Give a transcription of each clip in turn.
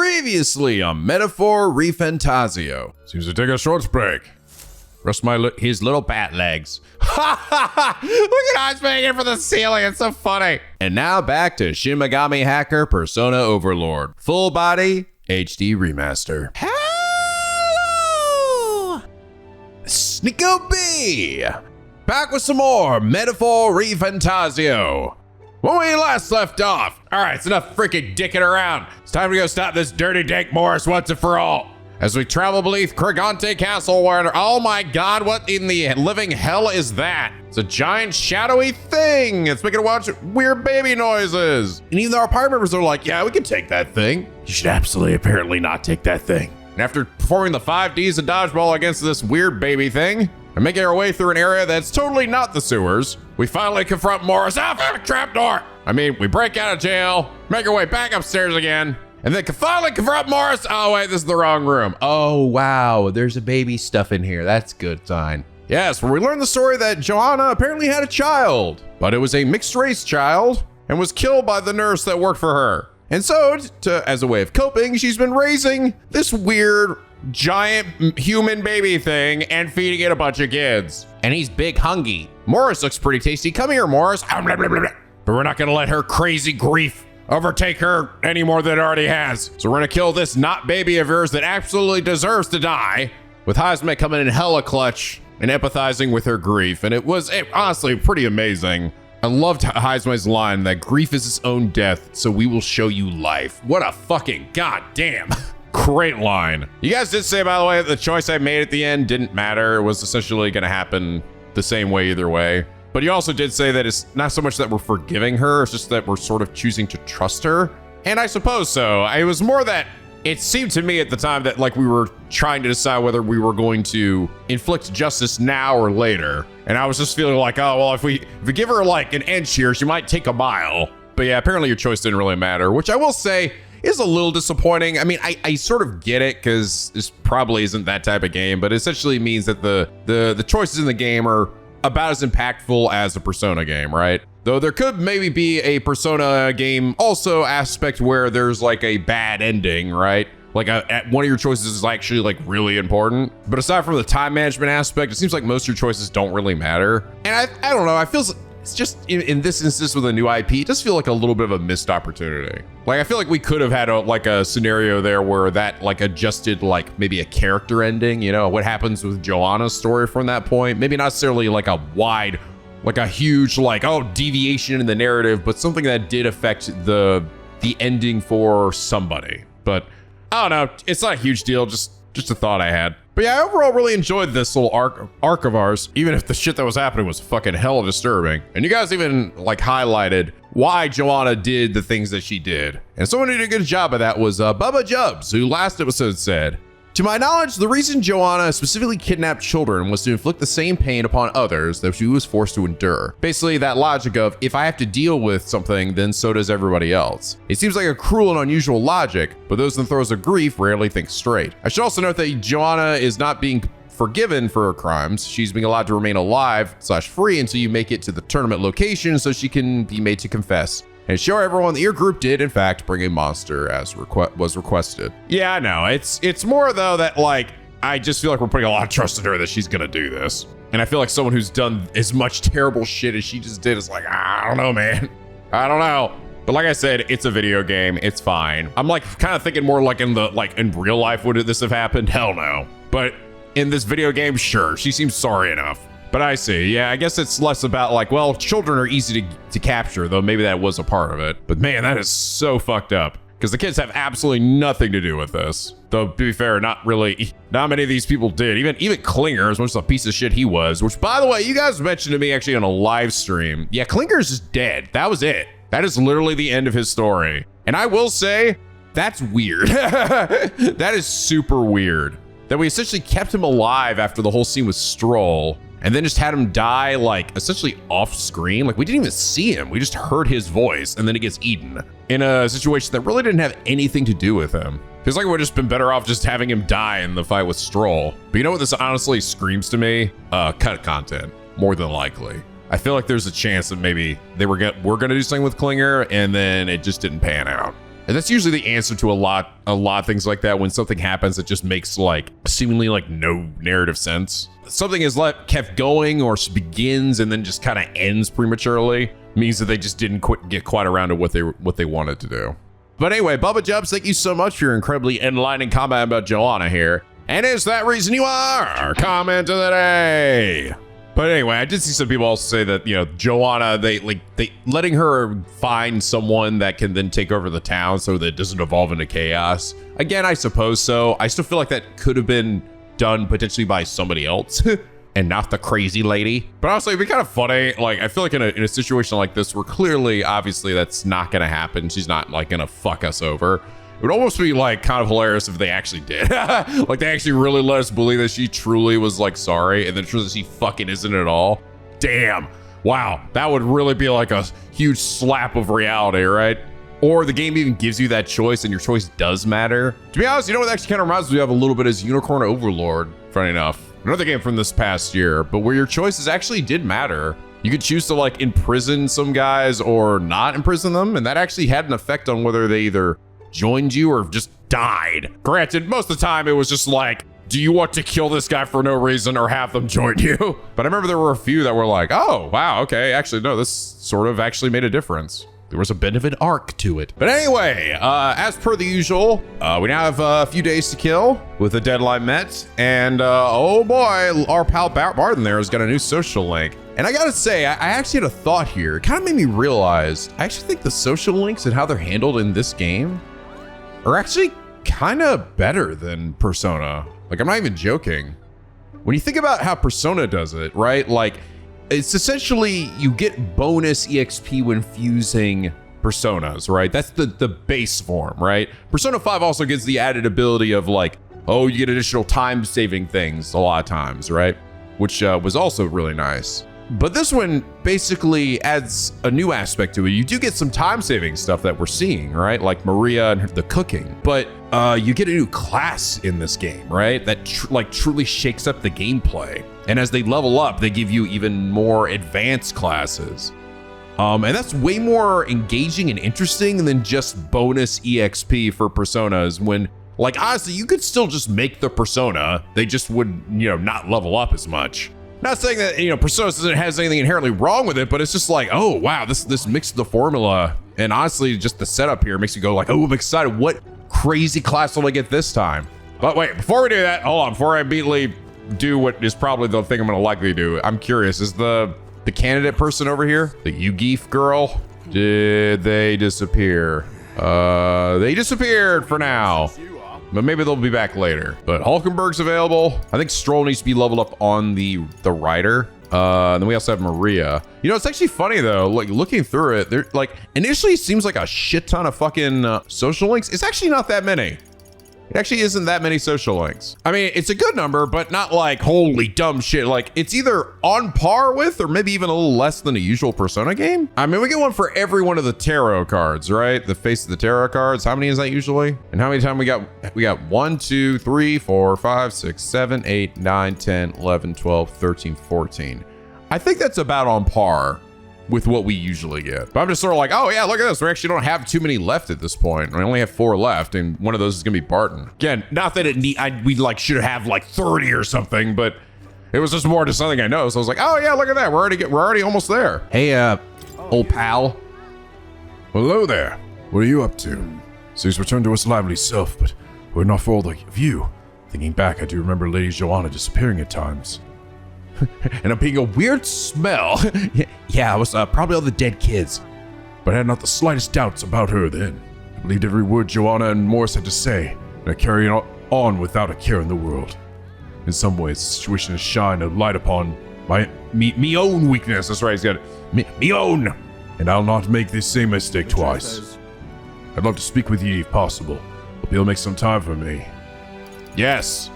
Previously on Metaphor ReFantazio. Seems to take a short break. Rest his little bat legs. Ha ha ha! Look at us making it for the ceiling. It's so funny. And now back to Shin Megami Hacker Persona Overlord. Full body HD remaster. Hello! NicoB! Back with some more Metaphor ReFantazio. When we last left off. All right, it's enough freaking dicking around. It's time to go stop this dirty Dank Morris once and for all. As we travel beneath Krigante Castle, where, oh my God, what in the living hell is that? It's a giant shadowy thing. It's making us watch weird baby noises. And even though our party members are like, yeah, we can take that thing, you should absolutely apparently not take that thing. And after performing the 5Ds of dodgeball against this weird baby thing, and making our way through an area that's totally not the sewers, we finally confront Morris. Ah, trapdoor! I mean, we break out of jail, make our way back upstairs again, and then finally confront Morris. Oh wait, this is the wrong room. Oh wow, there's a baby stuff in here. That's a good sign. Yes, where we learn the story that Joanna apparently had a child, but it was a mixed race child and was killed by the nurse that worked for her. And so, as a way of coping, she's been raising this weird giant human baby thing and feeding it a bunch of kids. And he's big hungry. Morris looks pretty tasty. Come here, Morris. But we're not gonna let her crazy grief overtake her any more than it already has. So we're gonna kill this not baby of yours that absolutely deserves to die, with Hazme coming in hella clutch and empathizing with her grief. And it was honestly pretty amazing. I loved Hazme's line that grief is its own death, so we will show you life. What a fucking goddamn great line. You guys did say, by the way, that the choice I made at the end didn't matter. It was essentially gonna happen the same way either way. But you also did say that it's not so much that we're forgiving her, it's just that we're sort of choosing to trust her. And I suppose so. It was more that it seemed to me at the time that like we were trying to decide whether we were going to inflict justice now or later. And I was just feeling like, oh, well, if we give her like an inch here, she might take a mile. But yeah, apparently your choice didn't really matter, which I will say is a little disappointing. I mean, I sort of get it because this probably isn't that type of game, but it essentially means that the choices in the game are about as impactful as a Persona game, right? Though there could maybe be a Persona game also aspect where there's like a bad ending, right? Like one of your choices is actually like really important. But aside from the time management aspect, it seems like most of your choices don't really matter. And I don't know, I feel it's just in this instance with a new IP, it does feel like a little bit of a missed opportunity. Like I feel like we could have had a scenario there where that like adjusted like maybe a character ending, you know, what happens with Joanna's story from that point. Maybe not necessarily like a wide, like a huge like, oh, deviation in the narrative, but something that did affect the ending for somebody. But I don't know, it's not a huge deal, just a thought I had. But yeah, I overall really enjoyed this little arc of ours, even if the shit that was happening was fucking hella disturbing. And you guys even like highlighted why Joanna did the things that she did. And someone who did a good job of that was Bubba Jubs, who last episode said, to my knowledge, the reason Joanna specifically kidnapped children was to inflict the same pain upon others that she was forced to endure. Basically, that logic of, if I have to deal with something, then so does everybody else. It seems like a cruel and unusual logic, but those in the throes of grief rarely think straight. I should also note that Joanna is not being forgiven for her crimes. She's being allowed to remain alive / free until you make it to the tournament location so she can be made to confess. And sure, everyone in your group did, in fact, bring a monster as was requested. Yeah, I know. It's more, though, that, like, I just feel like we're putting a lot of trust in her that she's gonna do this. And I feel like someone who's done as much terrible shit as she just did is like, I don't know, man. I don't know. But like I said, it's a video game. It's fine. I'm, like, kind of thinking more like in real life, would this have happened? Hell no. But in this video game, sure. She seems sorry enough. But I see, yeah, I guess it's less about like, well, children are easy to capture, though maybe that was a part of it. But man, that is so fucked up. Because the kids have absolutely nothing to do with this. Though, to be fair, not many of these people did. Even Klinger, as much as a piece of shit he was, which, by the way, you guys mentioned to me actually on a live stream. Yeah, Klinger's just dead. That was it. That is literally the end of his story. And I will say, that's weird. That is super weird. That we essentially kept him alive after the whole scene with Stroll, and then just had him die, like, essentially off screen. Like, we didn't even see him. We just heard his voice, and then he gets eaten in a situation that really didn't have anything to do with him. Feels like we'd just been better off just having him die in the fight with Stroll. But you know what this honestly screams to me? Cut content, more than likely. I feel like there's a chance that maybe they were gonna do something with Klinger, and then it just didn't pan out. And that's usually the answer to a lot of things like that. When something happens that just makes like seemingly like no narrative sense. Something is kept going or begins and then just kind of ends prematurely means that they just didn't get quite around to what they wanted to do. But anyway, Bubba Jubs, thank you so much for your incredibly enlightening comment about Joanna here. And is that reason you are our comment of the day? But anyway, I did see some people also say that, you know, Joanna, they letting her find someone that can then take over the town so that it doesn't evolve into chaos. Again, I suppose so. I still feel like that could have been done potentially by somebody else and not the crazy lady. But honestly, it'd be kind of funny. Like, I feel like in a situation like this where clearly, obviously, that's not going to happen. She's not like going to fuck us over. It would almost be like kind of hilarious if they actually did. Like they actually really let us believe that she truly was like sorry and then it turns out she fucking isn't at all. Damn. Wow. That would really be like a huge slap of reality, right? Or the game even gives you that choice and your choice does matter. To be honest, you know what actually kind of reminds me of a little bit is Unicorn Overlord, funny enough. Another game from this past year, but where your choices actually did matter. You could choose to like imprison some guys or not imprison them. And that actually had an effect on whether they either joined you or just died. Granted, most of the time it was just like, do you want to kill this guy for no reason or have them join you? But I remember there were a few that were like, oh, wow, okay. Actually, no, this sort of actually made a difference. There was a bit of an arc to it. But anyway, as per the usual, we now have a few days to kill with the deadline met. And oh boy, our pal Bardon there has got a new social link. And I gotta say, I actually had a thought here. It kind of made me realize, I actually think the social links and how they're handled in this game are actually kind of better than Persona. Like, I'm not even joking. When you think about how Persona does it, right? Like, it's essentially you get bonus EXP when fusing personas, right? That's the base form, right? Persona 5 also gives the added ability of like, oh, you get additional time saving things a lot of times, right? Which was also really nice. But this one basically adds a new aspect to it. You do get some time-saving stuff that we're seeing, right? Like Maria and the cooking. But you get a new class in this game, right? That truly shakes up the gameplay. And as they level up, they give you even more advanced classes. And that's way more engaging and interesting than just bonus EXP for personas when, like, honestly, you could still just make the persona. They just would, you know, not level up as much. Not saying that, you know, Persona has anything inherently wrong with it, but it's just like, oh, wow, this mixed the formula. And honestly, just the setup here makes you go like, oh, I'm excited. What crazy class will I get this time? But wait, before we do that, hold on. Before I immediately do what is probably the thing I'm going to likely do, I'm curious, is the candidate person over here, the Yugeef girl, did they disappear? They disappeared for now. But maybe they'll be back later. But Hulkenberg's available. I think Stroll needs to be leveled up on the rider. And then we also have Maria. You know, it's actually funny though, like looking through it, there like initially it seems like a shit ton of fucking social links. It's actually not that many. It actually isn't that many social links. I mean, it's a good number, but not like holy dumb shit. Like it's either on par with or maybe even a little less than a usual Persona game. I mean, we get one for every one of the tarot cards, right? The face of the tarot cards. How many is that usually? And how many times we got? We got 1, 2, 3, 4, 5, 6, 7, 8, 9, 10, 11, 12, 13, 14. I think that's about on par with what we usually get. But I'm just sort of like, oh yeah, look at this. We actually don't have too many left at this point. We only have 4 left, and one of those is gonna be Bardon. Again, not that we like should have like 30 or something, but it was just more to something I know. So I was like, oh yeah, look at that. We're already almost there. Hey, old pal. Hello there. What are you up to? Seems returned to its lively self, but were it not for all the view. Thinking back, I do remember Lady Joanna disappearing at times. And I'm being a weird smell. Yeah, it was probably all the dead kids. But I had not the slightest doubts about her then. I believed every word Joanna and Morris had to say, and I carried on without a care in the world. In some ways, the situation has shined a light upon me own weakness. That's right, he's got it. Me own. And I'll not make this same mistake twice. I'd love to speak with you if possible. Hope you'll make some time for me. Yes.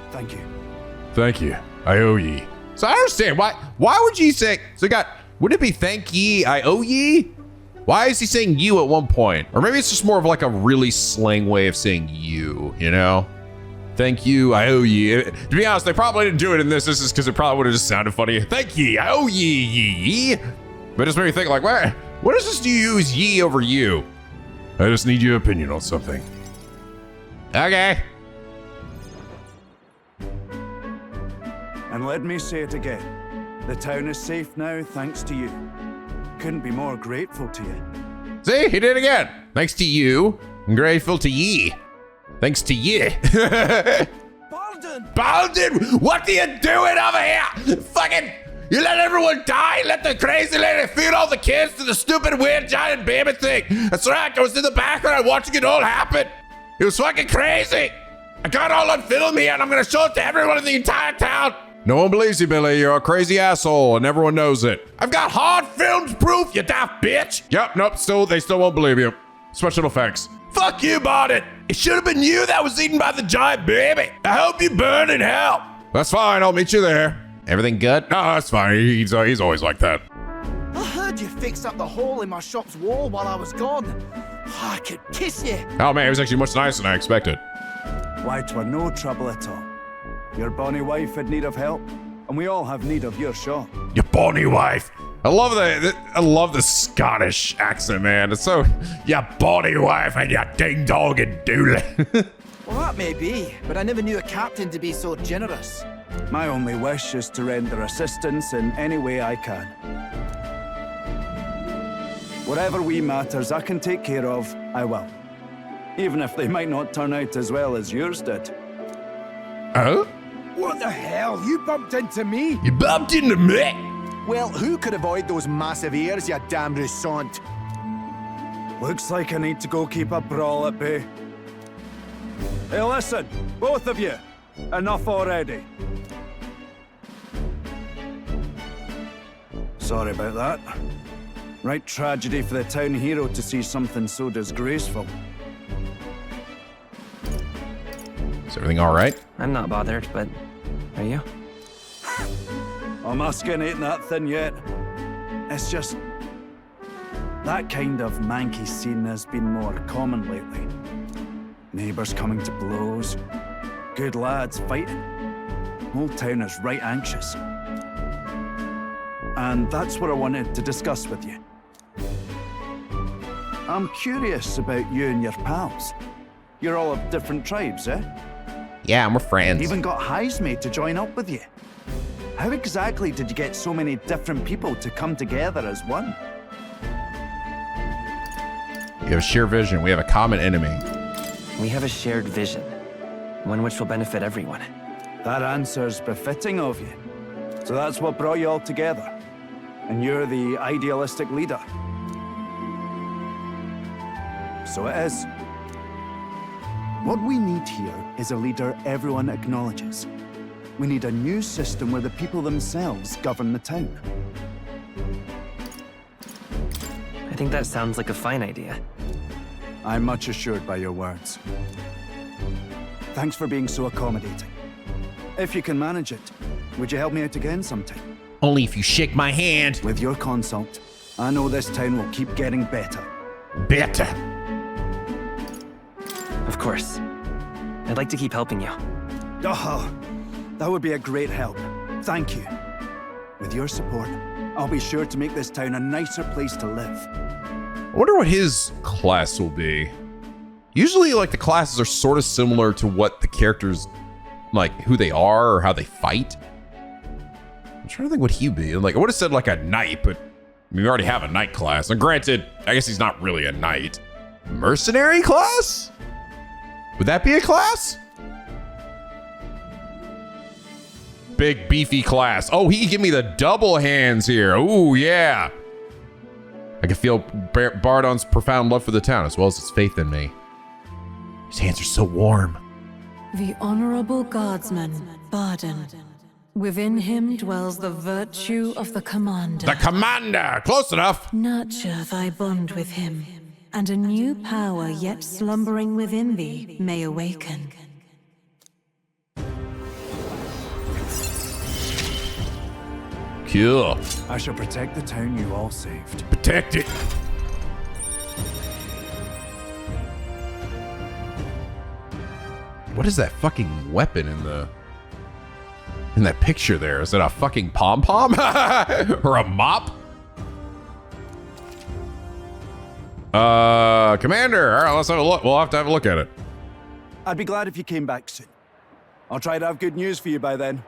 Thank you. Thank you. I owe ye. So I understand why would you say, so wouldn't it be thank ye, I owe ye? Why is he saying you at one point? Or maybe it's just more of like a really slang way of saying you know? Thank you, I owe ye. To be honest, they probably didn't do it in this. This is because it probably would have just sounded funny. Thank ye, I owe ye. But it just made me think like, what does this do you use ye over you? I just need your opinion on something. Okay. And let me say it again. The town is safe now thanks to you. Couldn't be more grateful to you. See, he did it again. Thanks to you. I'm grateful to ye. Thanks to ye. Bardon! Bardon, what are you doing over here? Fucking, you let everyone die? Let the crazy lady feed all the kids to the stupid weird giant baby thing. That's right, I was in the background watching it all happen. It was fucking crazy. I got it all on film here and I'm gonna show it to everyone in the entire town. No one believes you, Billy. You're a crazy asshole and everyone knows it. I've got hard filmed proof, you daft bitch. Yep, nope, they still won't believe you. Special effects. Fuck you, Bardon. It should have been you that was eaten by the giant baby. I hope you burn in hell. That's fine, I'll meet you there. Everything good? No, that's fine. He's always like that. I heard you fixed up the hole in my shop's wall while I was gone. I could kiss you. Oh man, it was actually much nicer than I expected. Why, 'twere no trouble at all. Your bonny wife had need of help, and we all have need of your shop. Your bonny wife. I love the Scottish accent, man. It's so, your bonny wife and your ding dong and doodle. Well, that may be, but I never knew a captain to be so generous. My only wish is to render assistance in any way I can. Whatever wee matters I can take care of, I will. Even if they might not turn out as well as yours did. Oh? What the hell? You bumped into me? You bumped into me? Well, who could avoid those massive ears, you damn russant? Looks like I need to go keep a brawl at bay. Hey, listen, both of you. Enough already. Sorry about that. Right tragedy for the town hero to see something so disgraceful. Is everything all right? I'm not bothered, but are you? My skin ain't that thin yet. It's just... that kind of manky scene has been more common lately. Neighbours coming to blows. Good lads fighting. Whole town is right anxious. And that's what I wanted to discuss with you. I'm curious about you and your pals. You're all of different tribes, eh? Yeah, we're friends. Even got Highs made to join up with you. How exactly did you get so many different people to come together as one? We have a shared vision. We have a common enemy. We have a shared vision, one which will benefit everyone. That answer's befitting of you. So that's what brought you all together. And you're the idealistic leader. So it is. What we need here is a leader everyone acknowledges. We need a new system where the people themselves govern the town. I think that sounds like a fine idea. I'm much assured by your words. Thanks for being so accommodating. If you can manage it, would you help me out again sometime? Only if you shake my hand. With your consult, I know this town will keep getting better. Better. Of course. I'd like to keep helping you. Oh, that would be a great help. Thank you. With your support, I'll be sure to make this town a nicer place to live. I wonder what his class will be. Usually, like, the classes are sort of similar to what the characters, like, who they are or how they fight. I'm trying to think what he'd be. Like, I would have said, like, a knight, but we already have a knight class. And granted, I guess he's not really a knight. Mercenary class? Would that be a class? Big, beefy class. Oh, he can give me the double hands here. Ooh, yeah. I can feel Bardon's profound love for the town as well as his faith in me. His hands are so warm. The honorable guardsman, Bardon. Within him dwells the virtue of the commander. The commander! Close enough! Nurture thy bond with him, and a new power yet slumbering within thee may awaken. Cool. I shall protect the town you all saved. Protect it. What is that fucking weapon in that picture there? Is it a fucking pom-pom? Or a mop? Commander. All right, let's have a look. We'll have to have a look at it. I'd be glad if you came back soon. I'll try to have good news for you by then.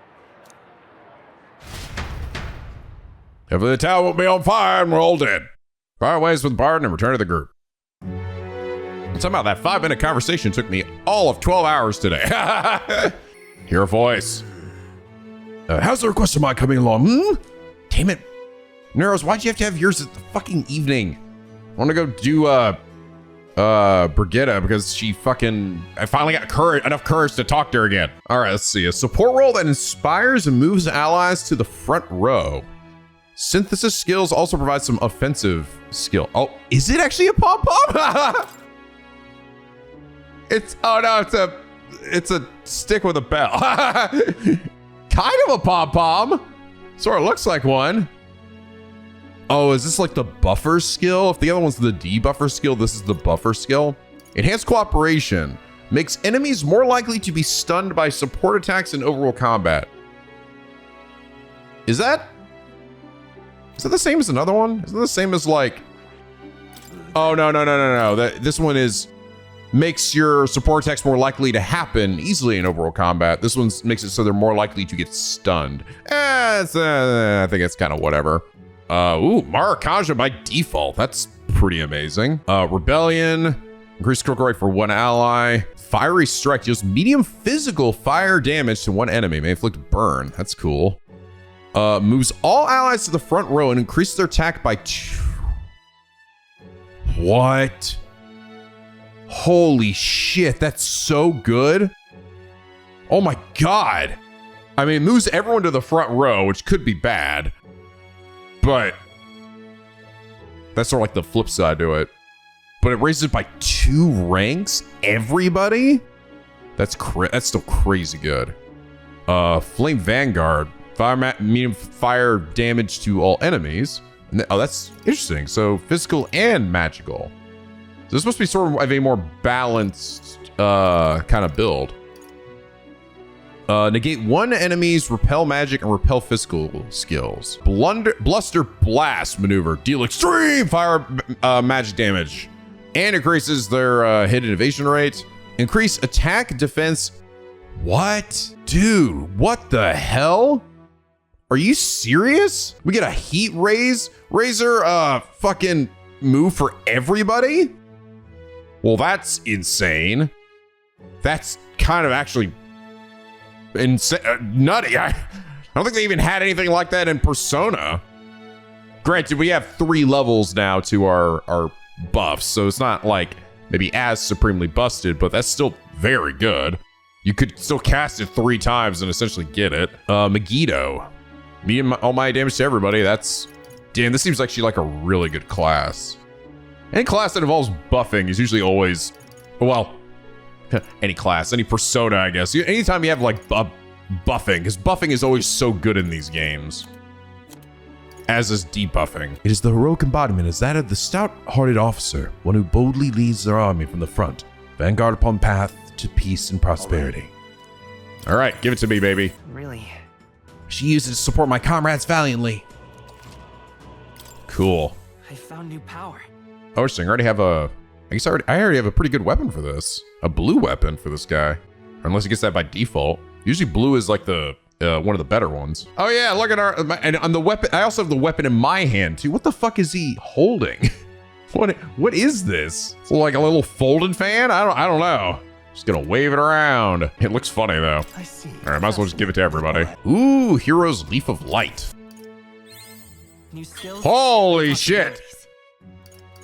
Hopefully the town won't be on fire and we're all dead. Fire ways with Bardon and return to the group. And somehow that 5-minute conversation took me all of 12 hours today. Hear a voice. How's the request of mine coming along? Damn it. Neuros, why'd you have to have yours at the fucking evening? I want to go do, Brigitta because she I finally got enough courage to talk to her again. All right, let's see. A support role that inspires and moves allies to the front row. Synthesis skills also provide some offensive skill. Oh, is it actually a pom-pom? It's a stick with a bell. Kind of a pom-pom. Sort of looks like one. Oh, is this like the buffer skill? If the other one's the debuffer skill, this is the buffer skill. Enhanced cooperation. Makes enemies more likely to be stunned by support attacks in overall combat. Is that the same as another one? Is it the same as like... Oh, no. This one makes your support attacks more likely to happen easily in overall combat. This one makes it so they're more likely to get stunned. I think it's kind of whatever. Marakaja by default. That's pretty amazing. Rebellion. Increased critical rate for one ally. Fiery Strike deals medium physical fire damage to one enemy. May inflict burn. That's cool. Moves all allies to the front row and increases their attack by 2. What? Holy shit, that's so good. Oh my god. I mean, it moves everyone to the front row, which could be bad. But that's sort of like the flip side to it. But it raises it by 2 ranks? Everybody? That's still crazy good. Flame Vanguard. Medium fire damage to all enemies. Oh, that's interesting. So physical and magical. So this must be sort of a more balanced kind of build. Negate one enemy's repel magic and repel physical skills. Bluster Blast maneuver. Deal extreme fire magic damage. And increases their hit and evasion rate. Increase attack, defense. What? Dude, what the hell? Are you serious? We get a heat razor fucking move for everybody? Well, that's insane. That's kind of actually nutty. I don't think they even had anything like that in Persona. Granted, we have 3 levels now to our buffs, so it's not like maybe as supremely busted, but that's still very good. You could still cast it 3 times and essentially get it. Megiddo. Medium almighty damage to everybody. That's... Damn, this seems actually like a really good class. Any class that involves buffing is usually always... Well, any class, any Persona, I guess. Anytime you have like buffing, because buffing is always so good in these games. As is debuffing. It is the heroic embodiment as that of the stout-hearted officer, one who boldly leads their army from the front, vanguard upon path to peace and prosperity. All right, give it to me, baby. Really? She uses it to support my comrades valiantly. Cool. I found new power. Oh, interesting. I already have I already have a pretty good weapon for this. A blue weapon for this guy. Unless he gets that by default. Usually blue is like the one of the better ones. Oh yeah, look at and on the weapon. I also have the weapon in my hand too. What the fuck is he holding? What is this? It's like a little folded fan? I don't know. Just gonna wave it around. It looks funny though. I see. All right, might as well just give it to everybody. Ooh, Hero's Leaf of Light. New skills. Holy shit.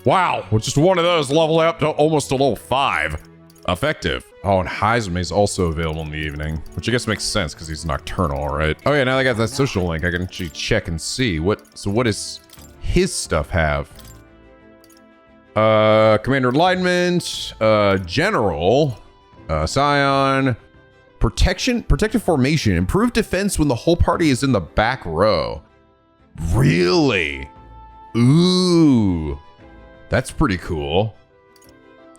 Wow, well, just one of those level up to almost to level 5. Effective. Oh, and Heisman is also available in the evening, which I guess makes sense because he's nocturnal, right? Oh yeah, now I got that social link. I can actually check and see what does his stuff have? Commander Alignment, General, Scion, Protective Formation, improved defense when the whole party is in the back row. Really? Ooh. That's pretty cool.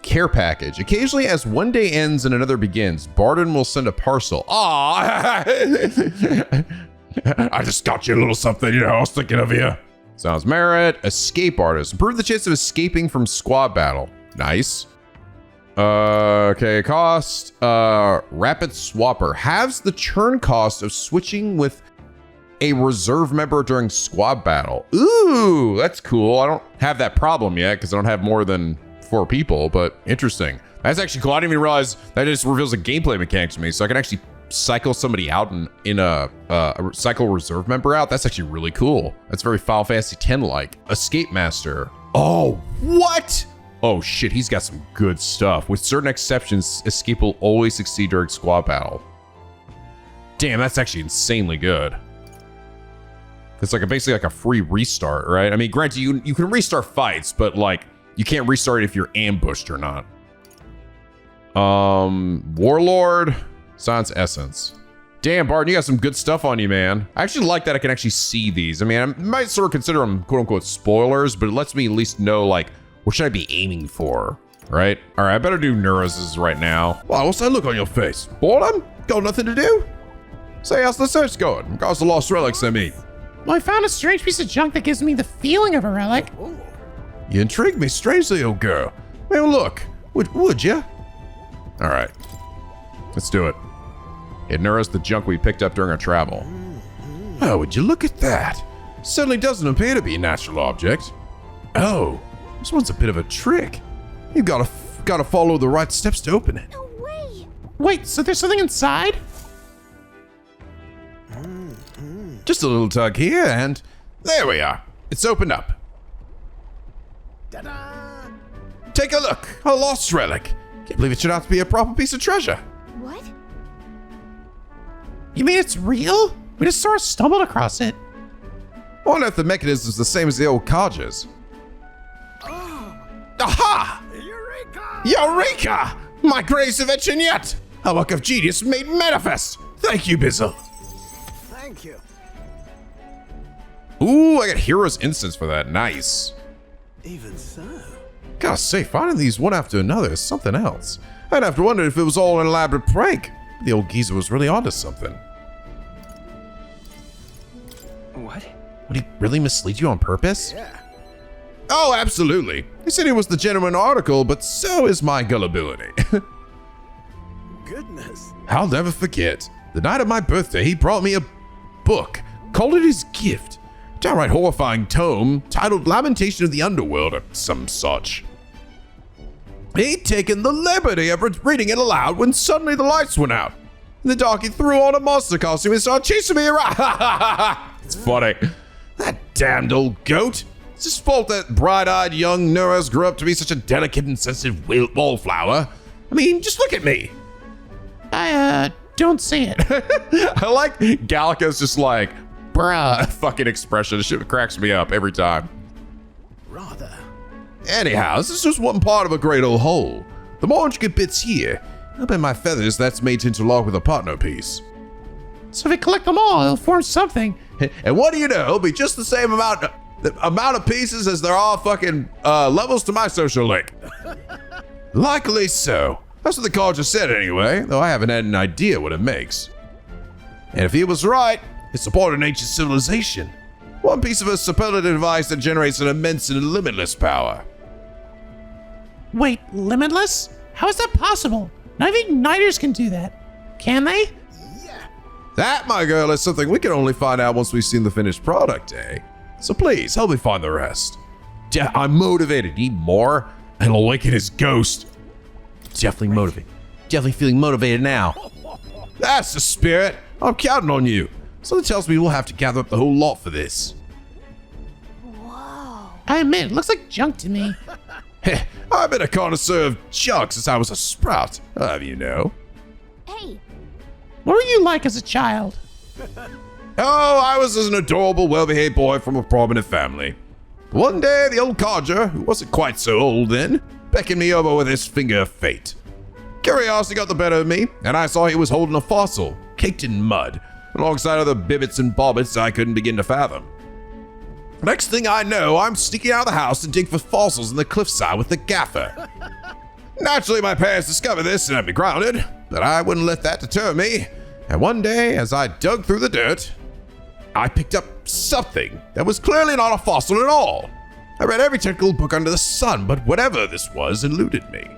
Care package. Occasionally, as one day ends and another begins, Bardon will send a parcel. Aw! I just got you a little something, I was thinking of you. Sounds merit. Escape artist. Improve the chance of escaping from squad battle. Nice. Okay, cost. Rapid swapper. Halves the churn cost of switching with a reserve member during squad battle. Ooh, that's cool. I don't have that problem yet because I don't have more than 4 people, but interesting. That's actually cool. I didn't even realize that just reveals a gameplay mechanic to me, so I can actually cycle somebody out in a cycle reserve member out. That's actually really cool. That's very Final Fantasy X-like. Escape Master. Oh, what? Oh shit, he's got some good stuff. With certain exceptions, escape will always succeed during squad battle. Damn, that's actually insanely good. It's like basically like a free restart, right? I mean, granted, you can restart fights, but like you can't restart it if you're ambushed or not. Warlord, Science Essence. Damn, Bardon, you got some good stuff on you, man. I actually like that I can actually see these. I mean, I might sort of consider them quote unquote spoilers, but it lets me at least know like what should I be aiming for, right? All right, I better do Neuros' right now. Wow, what's that look on your face? Boredom? Got nothing to do? Say, how's the search going? Regards to lost relics, I mean. Well, I found a strange piece of junk that gives me the feeling of a relic. You intrigue me strangely, old girl. Well, look, would you? All right, let's do it. It Neuros the junk we picked up during our travel. Oh, would you look at that? Certainly doesn't appear to be a natural object. Oh, this one's a bit of a trick. You've gotta follow the right steps to open it. No way. Wait, so there's something inside? Just a little tug here, and there we are. It's opened up. Ta-da! Take a look. A lost relic. Can't believe it should have to be a proper piece of treasure. What? You mean it's real? We just sort of stumbled across it. I wonder if the mechanism's the same as the old Carjas. Aha! Eureka! Eureka! My greatest invention yet! A work of genius made manifest! Thank you, Bizzle. Thank you. Ooh, I got Hero's Instance for that. Nice. Even so. Gotta say, finding these one after another is something else. I'd have to wonder if it was all an elaborate prank. The old geezer was really onto something. What? Would he really mislead you on purpose? Yeah. Oh, absolutely. He said it was the genuine article, but so is my gullibility. Goodness. I'll never forget. The night of my birthday, he brought me a book, called it his gift. A downright horrifying tome titled Lamentation of the Underworld or some such. He'd taken the liberty of reading it aloud when suddenly the lights went out. In the dark, he threw on a monster costume and started chasing me around. It's funny. That damned old goat. It's his fault that bright-eyed young Neuros grew up to be such a delicate and sensitive wallflower. I mean, just look at me. I, don't see it. I like Gallica's just like, bruh, fucking expression. This shit cracks me up every time. Rather. Anyhow, this is just one part of a great old whole. The more intricate bits here, up in my feathers, that's made to interlock with a partner piece. So if we collect them all, it'll form something. And what do you know? It'll be just the same amount of pieces as there are fucking levels to my social link. Likely so. That's what the card just said anyway, though I haven't had an idea what it makes. And if he was right, it's a part of nature's civilization. One piece of a superlative device that generates an immense and limitless power. Wait, limitless? How is that possible? Not even igniters can do that. Can they? That, my girl, is something we can only find out once we've seen the finished product, eh? So please, help me find the rest. Yeah, I'm motivated. Need more? I'll awaken his ghost. Definitely motivated. Definitely feeling motivated now. That's the spirit. I'm counting on you. Something tells me we'll have to gather up the whole lot for this. I admit, it looks like junk to me. Heh, I've been a connoisseur of junk since I was a sprout. You know. Hey. What were you like as a child? Oh, I was an adorable, well-behaved boy from a prominent family. One day, the old codger, who wasn't quite so old then, beckoned me over with his finger of fate. Curiosity got the better of me, and I saw he was holding a fossil, caked in mud, alongside other bibbits and bobbits I couldn't begin to fathom. Next thing I know, I'm sneaking out of the house to dig for fossils in the cliffside with the gaffer. Naturally, my parents discovered this and had me grounded, but I wouldn't let that deter me. And one day, as I dug through the dirt, I picked up something that was clearly not a fossil at all. I read every technical book under the sun, but whatever this was eluded me.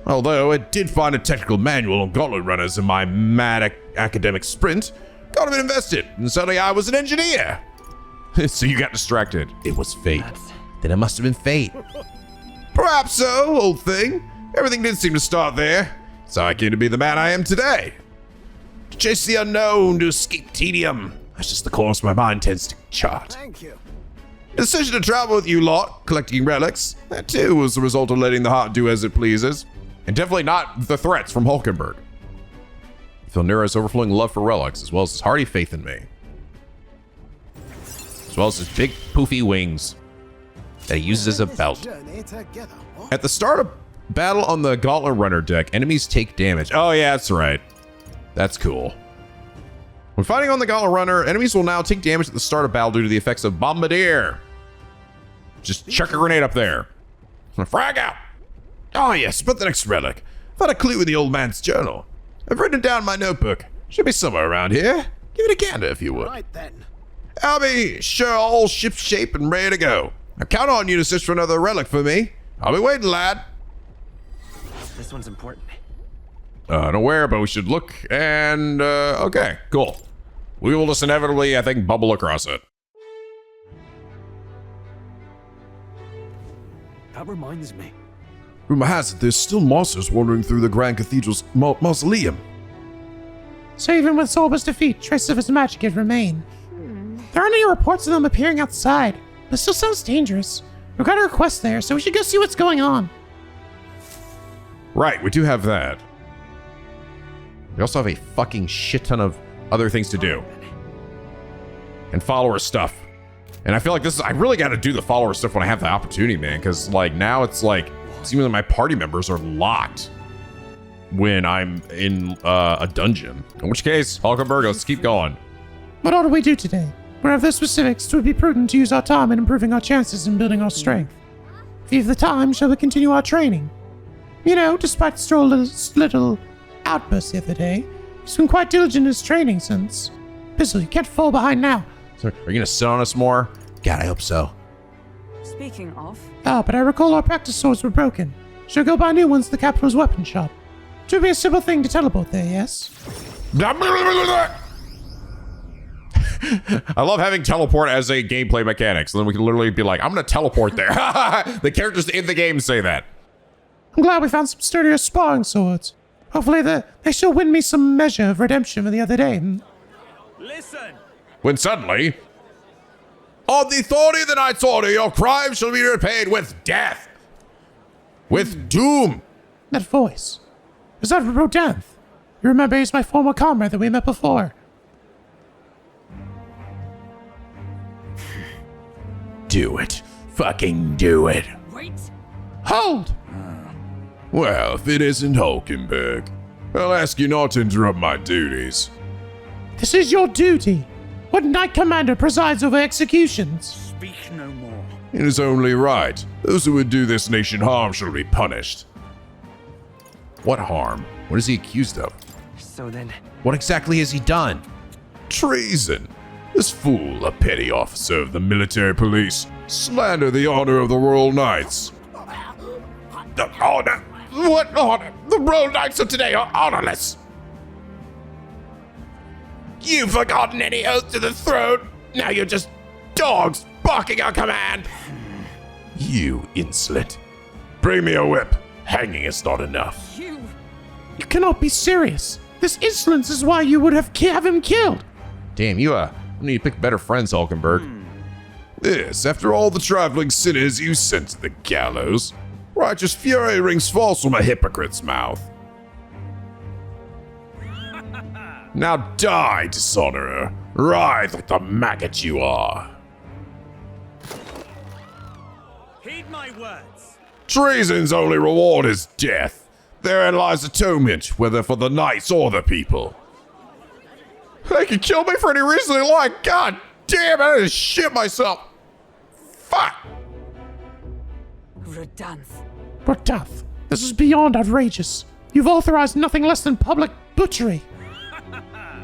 Although I did find a technical manual on gauntlet runners in my mad academic sprint, got a bit invested, and suddenly I was an engineer. So you got distracted. It was fate. Then it must have been fate. Perhaps so, old thing. Everything did seem to start there. So I came to be the man I am today. To chase the unknown, to escape tedium. That's just the course my mind tends to chart. Thank you. The decision to travel with you lot, collecting relics, that too was the result of letting the heart do as it pleases. And definitely not the threats from Hulkenberg. I feel Nero's overflowing love for relics, as well as his hearty faith in me. As well as his big poofy wings that he uses as a belt. At the start of battle on the Gauntlet Runner deck, enemies take damage. Oh yeah, that's right. That's cool. When fighting on the Gauntlet Runner, enemies will now take damage at the start of battle due to the effects of Bombardier. Just chuck a grenade up there. Frag out! Oh yes, but the next relic. Found a clue in the old man's journal. I've written it down in my notebook. Should be somewhere around here. Give it a gander if you would. Right then. I'll be sure all ship shape and ready to go. I count on you to search for another relic for me. I'll be waiting, lad. This one's important. Unaware, but we should look and, okay, cool. We will just inevitably, I think, bubble across it. That reminds me. Rumor has it there's still monsters wandering through the Grand Cathedral's mausoleum. So even with Zorba's defeat, traces of his magic yet remain. There aren't any reports of them appearing outside, but it still sounds dangerous. We've got a request there, so we should go see what's going on. Right, we do have that. We also have a fucking shit ton of other things to do. And follower stuff. And I feel like I really gotta do the follower stuff when I have the opportunity, man, because like now it's like, it seems like my party members are locked when I'm in a dungeon. In which case, Hulkenberg, let's keep going. What ought we do today? Wherever the specifics, it would be prudent to use our time in improving our chances and building our strength. If you have the time, shall we continue our training? You know, despite Stroll's little outburst the other day, he's been quite diligent in his training since. Bizzle, you can't fall behind now. So, are you gonna sit on us more? God, I hope so. Speaking of, Ah, but I recall our practice swords were broken. Shall go buy new ones at the capital's weapon shop. It would be a simple thing to teleport there, yes? I love having teleport as a gameplay mechanic, so then we can literally be like, I'm gonna teleport there. The characters in the game say that. I'm glad we found some sturdier sparring swords. Hopefully they shall win me some measure of redemption for the other day. Listen! When suddenly, on the authority of the Knight's Order, your crime shall be repaid with death. With doom. That voice. Is that Bardon? You remember he's my former comrade that we met before. Do it. Fucking do it. Wait. Hold! Well, if it isn't Hulkenberg, I'll ask you not to interrupt my duties. This is your duty. What Knight Commander presides over executions? Speak no more. It is only right. Those who would do this nation harm shall be punished. What harm? What is he accused of? So then, What exactly has he done? Treason. This fool, a petty officer of the military police, slander the honor of the Royal Knights. The honor? What honor? The Royal Knights of today are honorless. You've forgotten any oath to the throne. Now you're just dogs barking our command. You insolent. Bring me a whip. Hanging is not enough. You cannot be serious. This insolence is why you would have him killed. Damn, you need to pick better friends, Hulkenberg. Yes, after all the traveling sinners you sent to the gallows, righteous fury rings false from a hypocrite's mouth. Now die, dishonorer. Writhe like the maggot you are. Heed my words. Treason's only reward is death. Therein lies atonement, whether for the knights or the people. They can kill me for any reason they like. God damn, I just shit myself. Fuck. Bardon, this is beyond outrageous. You've authorized nothing less than public butchery.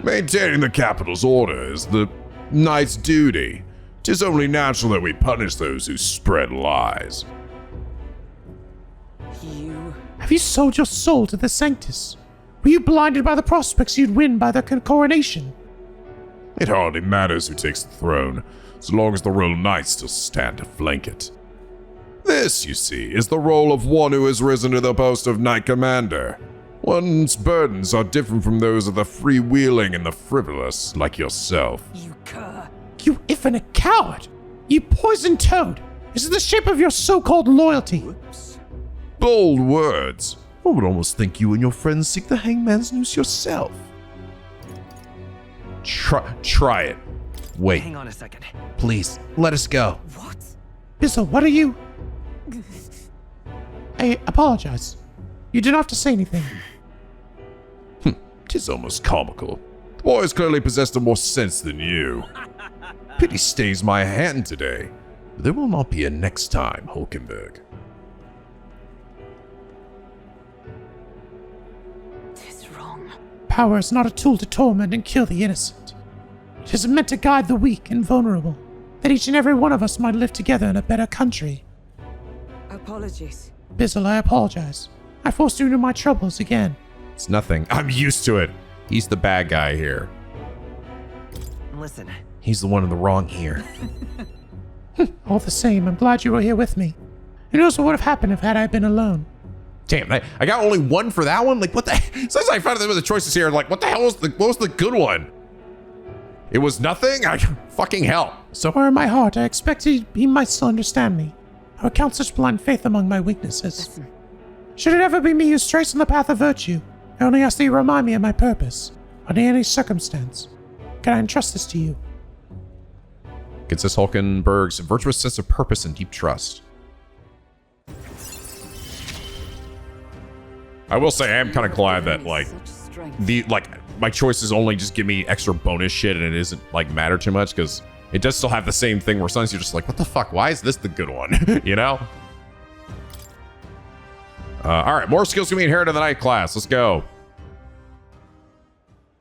Maintaining the capital's order is the knight's duty. 'Tis only natural that we punish those who spread lies. Have you sold your soul to the Sanctus? Were you blinded by the prospects you'd win by their coronation? It hardly matters who takes the throne, so long as the royal knights still stand to flank it. This, you see, is the role of one who has risen to the post of Knight Commander. One's burdens are different from those of the freewheeling and the frivolous, like yourself. You effing coward! You poisoned toad! Is it the shape of your so-called loyalty? Bold words. One would almost think you and your friends seek the hangman's noose yourself. Try it. Wait. Hang on a second. Please, let us go. Bizzle, what are you... I apologize. You didn't have to say anything. 'Tis almost comical. The boy has clearly possessed of more sense than you. Pity stays my hand today. There will not be a next time, Hulkenberg. Power is not a tool to torment and kill the innocent. It is meant to guide the weak and vulnerable, that each and every one of us might live together in a better country. Apologies. Bizzle, I apologize. I forced you into my troubles again. It's nothing. I'm used to it. He's the bad guy here. Listen. He's the one in the wrong here. All the same, I'm glad you were here with me. Who knows what would have happened if had I been alone? Damn, I got only one for that one? Like, what the... Since I found out there was the choices here, like, what the hell was what was the good one? It was nothing? Fucking hell. Somewhere in my heart, I expected he might still understand me. I would count such blind faith among my weaknesses. Should it ever be me who strays on the path of virtue, I only ask that you remind me of my purpose, under any circumstance. Can I entrust this to you? Consists Hulkenberg's virtuous sense of purpose and deep trust. I will say I am kind of glad that, like, my choices only just give me extra bonus shit and it isn't, like, matter too much, because it does still have the same thing where sometimes you're just like, what the fuck? Why is this the good one? You know? Alright, more skills can be inherited in the night class. Let's go.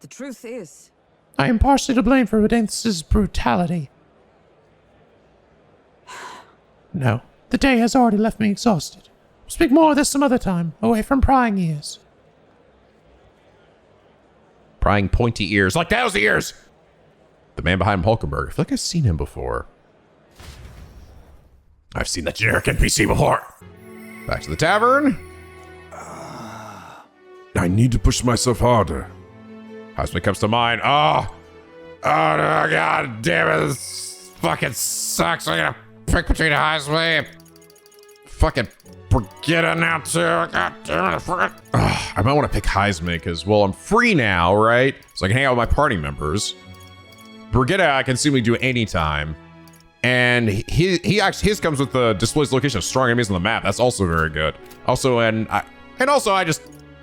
The truth is, I am partially to blame for Rudensis' brutality. No, the day has already left me exhausted. We'll speak more of this some other time, away from prying ears. Prying pointy ears. Like those ears! The man behind Hulkenberg. I feel like I've seen him before. I've seen that generic NPC before. Back to the tavern. I need to push myself harder. Heisman comes to mind. Oh, god damn it. This fucking sucks. I'm gonna pick between Heisman. Fucking Brigitte now too. God damn it. I might want to pick Heisman because, well, I'm free now, right? So I can hang out with my party members. Brigitte I can seemingly do anytime. And his comes with the displays location of strong enemies on the map. That's also very good. Also,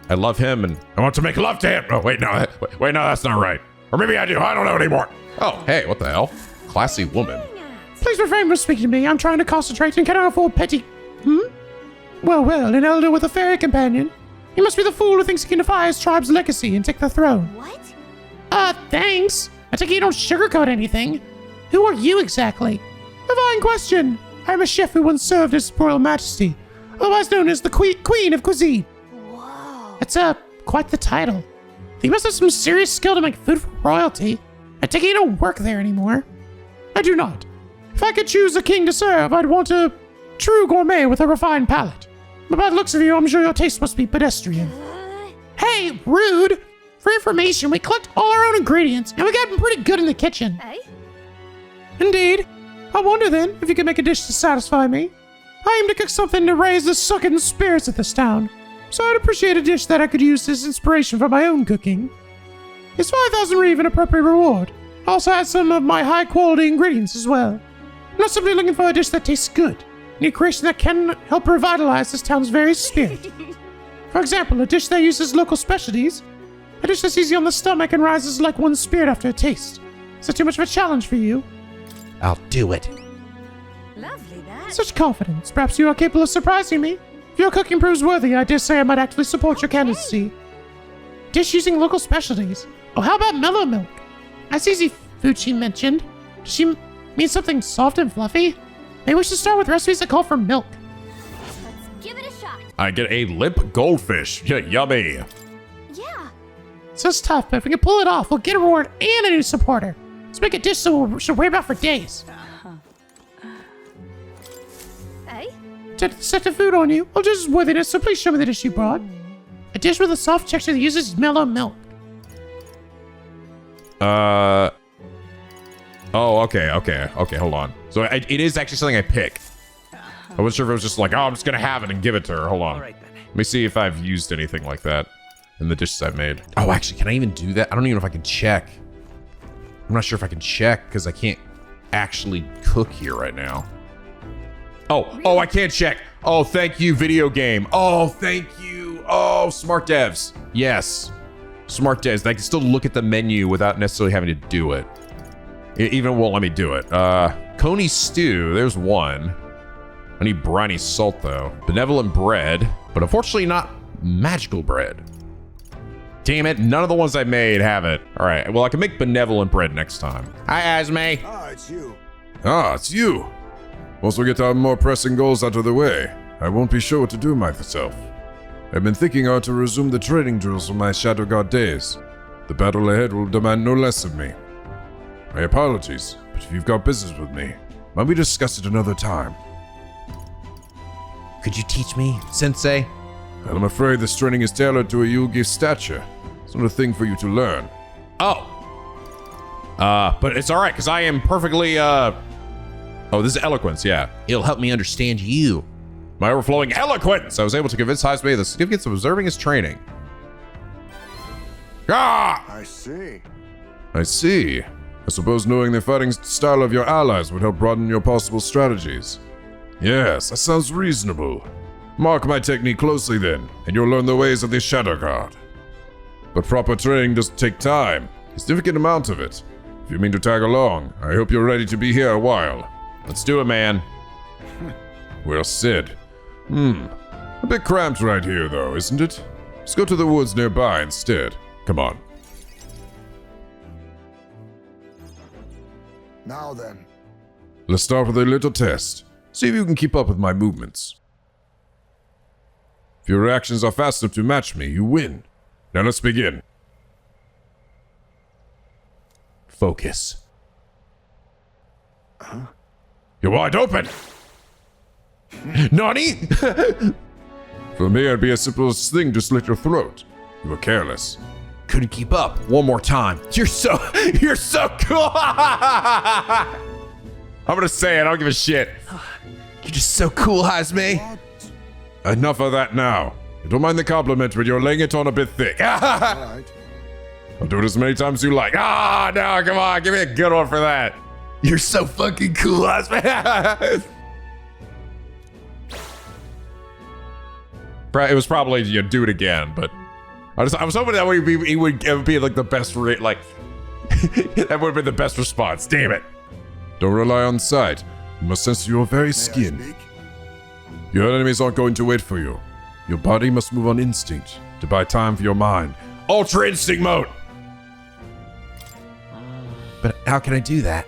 I love him and I want to make love to him. Oh, wait, no, that's not right. Or maybe I do. I don't know anymore. Oh, hey, what the hell? Classy woman. Please refrain from speaking to me. I'm trying to concentrate and cannot afford petty... Well, an elder with a fairy companion. He must be the fool who thinks he can defy his tribe's legacy and take the throne. what? Thanks. I take it you don't sugarcoat anything. Who are you exactly? A fine question. I'm a chef who once served His Royal Majesty, otherwise known as the Queen of Cuisine. Whoa. It's quite the title. You must have some serious skill to make food for royalty. I take it you don't work there anymore. I do not. If I could choose a king to serve, I'd want a true gourmet with a refined palate. But by the looks of you, I'm sure your taste must be pedestrian. Hey, rude! For information, we collect all our own ingredients, and we got them pretty good in the kitchen. Eh? Indeed. I wonder then, if you could make a dish to satisfy me. I aim to cook something to raise the sucking spirits of this town, so I'd appreciate a dish that I could use as inspiration for my own cooking. Is 5,000 reeve an appropriate reward? I also add some of my high-quality ingredients as well. I'm not simply looking for a dish that tastes good. I need a creation that can help revitalize this town's very spirit. For example, a dish that uses local specialties. A dish that's easy on the stomach and rises like one's spirit after a taste. Is that too much of a challenge for you? I'll do it. Lovely that. Such confidence. Perhaps you are capable of surprising me. If your cooking proves worthy, I dare say I might actively support your candidacy. Dish using local specialties. Oh, how about mellow milk? That's easy food she mentioned. Does she mean something soft and fluffy? Maybe we should start with recipes that call for milk. Let's give it a shot. I get a limp goldfish. Yummy. Yeah. So it's tough, but if we can pull it off, we'll get a reward and a new supporter. Let's make a dish so we should worry about for days. Hey? Set the food on you. I'll judge its worthiness, so please show me the dish you brought. A dish with a soft texture that uses mellow milk. Oh, okay, hold on. So it is actually something I pick. I wasn't sure if it was just like, oh, I'm just gonna have it and give it to her. Hold on. Let me see if I've used anything like that in the dishes I've made. Oh, actually, can I even do that? I don't even know if I can check. I'm not sure if I can check because I can't actually cook here right now. Oh, I can't check. Oh, thank you, video game. Oh, thank you. Oh, smart devs. Yes. Smart devs. I can still look at the menu without necessarily having to do it. It even won't let me do it. Coney stew. There's one. I need briny salt, though. Benevolent bread. But unfortunately not magical bread. Damn it. None of the ones I made have it. All right. Well, I can make benevolent bread next time. Hi, Asme. Ah, it's you. Ah, it's you. Once we get our more pressing goals out of the way, I won't be sure what to do myself. I've been thinking how to resume the training drills from my Shadow God days. The battle ahead will demand no less of me. My apologies, but if you've got business with me, might we discuss it another time? Could you teach me, Sensei? Well, I'm afraid this training is tailored to a Yugi's stature. It's not a thing for you to learn. Oh. But it's all right, because I am perfectly, Oh, this is eloquence, yeah. It'll help me understand you. My overflowing eloquence! I was able to convince Hazme the significance of observing his training. Ah! I see. I see. I suppose knowing the fighting style of your allies would help broaden your possible strategies. Yes, that sounds reasonable. Mark my technique closely then, and you'll learn the ways of the Shadow God. But proper training does take time, a significant amount of it. If you mean to tag along, I hope you're ready to be here a while. Let's do it, man. Well said. A bit cramped right here, though, isn't it? Let's go to the woods nearby instead. Come on. Now then. Let's start with a little test. See if you can keep up with my movements. If your reactions are fast enough to match me, you win. Now let's begin. Focus. You're wide open! Nani? For me, it'd be as simple as thing to slit your throat. You were careless. Couldn't keep up. One more time. You're so cool. I'm gonna say it. I don't give a shit. You're just so cool, Hazme. Enough of that now. You don't mind the compliment, but you're laying it on a bit thick. Right. I'll do it as many times as you like. Ah, no, come on. Give me a good one for that. You're so fucking cool, Hazme. It was probably do it again, but I was hoping that it would be like the best like that would have been the best response. Damn it! Don't rely on sight. You must sense your very skin. Your enemies aren't going to wait for you. Your body must move on instinct to buy time for your mind. Ultra instinct mode. But how can I do that?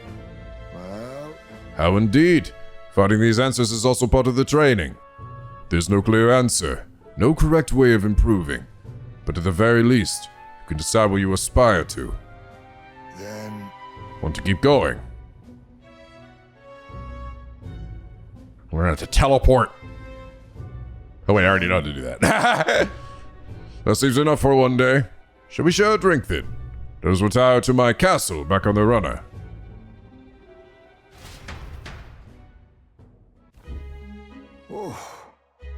Well, How indeed? Finding these answers is also part of the training. There's no clear answer, no correct way of improving. But at the very least, you can decide what you aspire to. then Want to keep going? We're gonna have to teleport. Oh wait, I already know how to do that. That seems enough for one day. Shall we share a drink then? Let us retire to my castle back on the runner.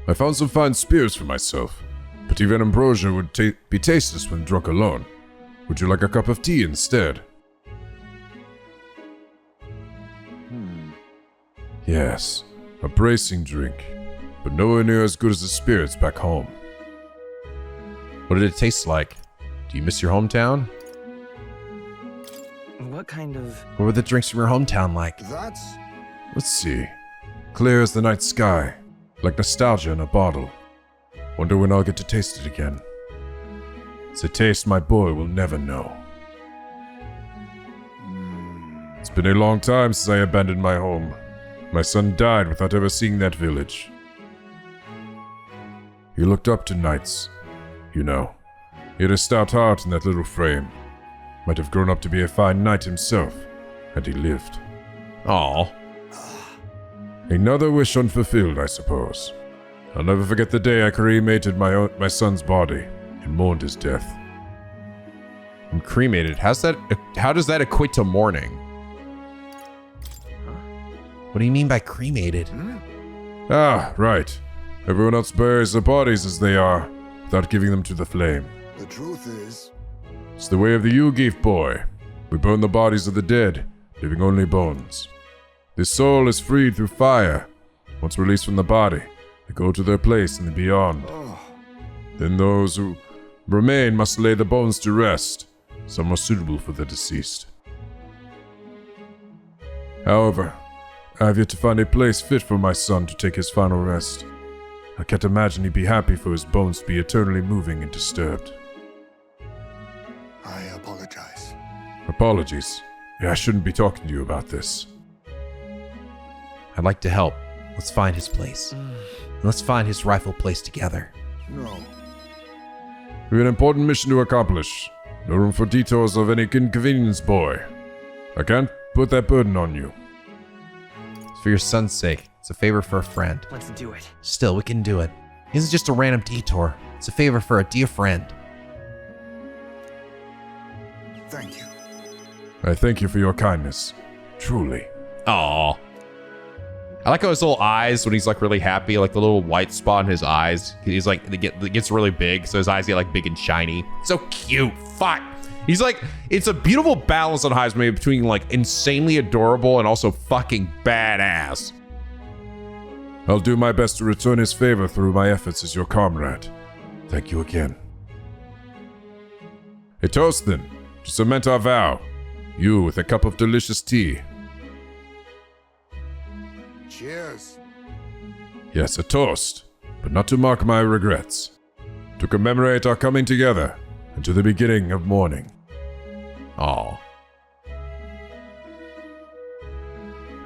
I found some fine spears for myself, but even ambrosia would be tasteless when drunk alone. Would you like a cup of tea instead? Yes, a bracing drink, but nowhere near as good as the spirits back home. What did it taste like? Do you miss your hometown? What kind of... What were the drinks from your hometown like? that's Let's see. Clear as the night sky, like nostalgia in a bottle. Wonder when I'll get to taste it again. It's a taste my boy will never know. Been a long time since I abandoned my home. My son died without ever seeing that village. He looked up to knights. You know, he had a stout heart in that little frame. Might have grown up to be a fine knight himself, had he lived. Aw. Another wish unfulfilled, I suppose. I'll never forget the day I cremated my son's body and mourned his death. And cremated. How does that equate to mourning? What do you mean by cremated? Ah, right. Everyone else buries their bodies as they are, without giving them to the flame. The truth is, It's the way of the Yugi boy. We burn the bodies of the dead, leaving only bones. The soul is freed through fire. Once released from the body, they go to their place in the beyond. Then those who remain must lay the bones to rest, some more suitable for the deceased. However, I have yet to find a place fit for my son to take his final rest. I can't imagine he'd be happy for his bones to be eternally moving and disturbed. I apologize. Apologies. Yeah, I shouldn't be talking to you about this. I'd like to help. Let's find his place. Let's find his rightful place together. No. We have an important mission to accomplish. No room for detours of any inconvenience, boy. I can't put that burden on you. It's for your son's sake. It's a favor for a friend. Let's do it. Still, we can do it. It isn't just a random detour. It's a favor for a dear friend. Thank you. I thank you for your kindness. Truly. Aww. I like how his little eyes, when he's like really happy, like the little white spot in his eyes, he's like, it gets really big, so his eyes get like big and shiny. So cute. Fuck. He's like, it's a beautiful balance on Heisman between like insanely adorable and also fucking badass. I'll do my best to return his favor through my efforts as your comrade. Thank you again. A toast then, to cement our vow. You with a cup of delicious tea. Cheers. Yes, a toast, but not to mark my regrets. To commemorate our coming together and to the beginning of mourning. Aw.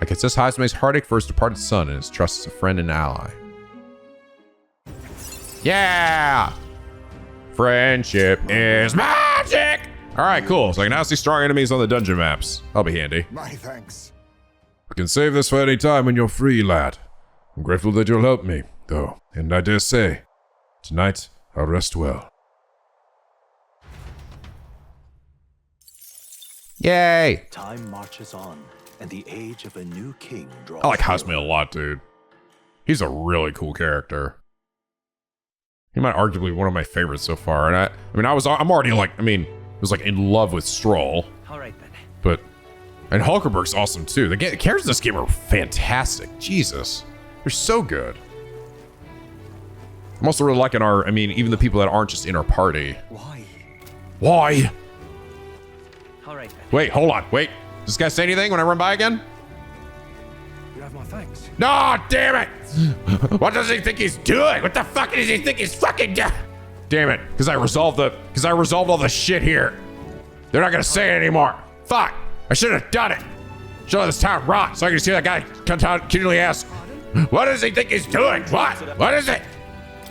I can assess Heisman's heartache for his departed son and his trust as a friend and ally. Yeah! Friendship is magic! Alright, cool. So I can now see strong enemies on the dungeon maps. That'll be handy. My thanks. We can save this for any time when you're free, lad. I'm grateful that you'll help me, though, and I dare say, tonight I'll rest well. Yay! Time marches on, and the age of a new king draws. I like Heisman a lot, dude. He's a really cool character. He might arguably be one of my favorites so far, and I'm already like, I was like in love with Stroll. All right then. But, and Hulkenberg's awesome too. The characters in this game are fantastic. Jesus. They're so good. I'm also really liking even the people that aren't just in our party. Why? All right then. Wait, hold on. Wait. Does this guy say anything when I run by again? You have my thanks. No, damn it! What does he think he's doing? What the fuck does he think he's fucking doing? Damn it, because I resolved all the shit here. They're not gonna say it anymore. Fuck, I should have done it. Should let this town rot so I can see that guy continually ask, what does he think he's doing? What is it?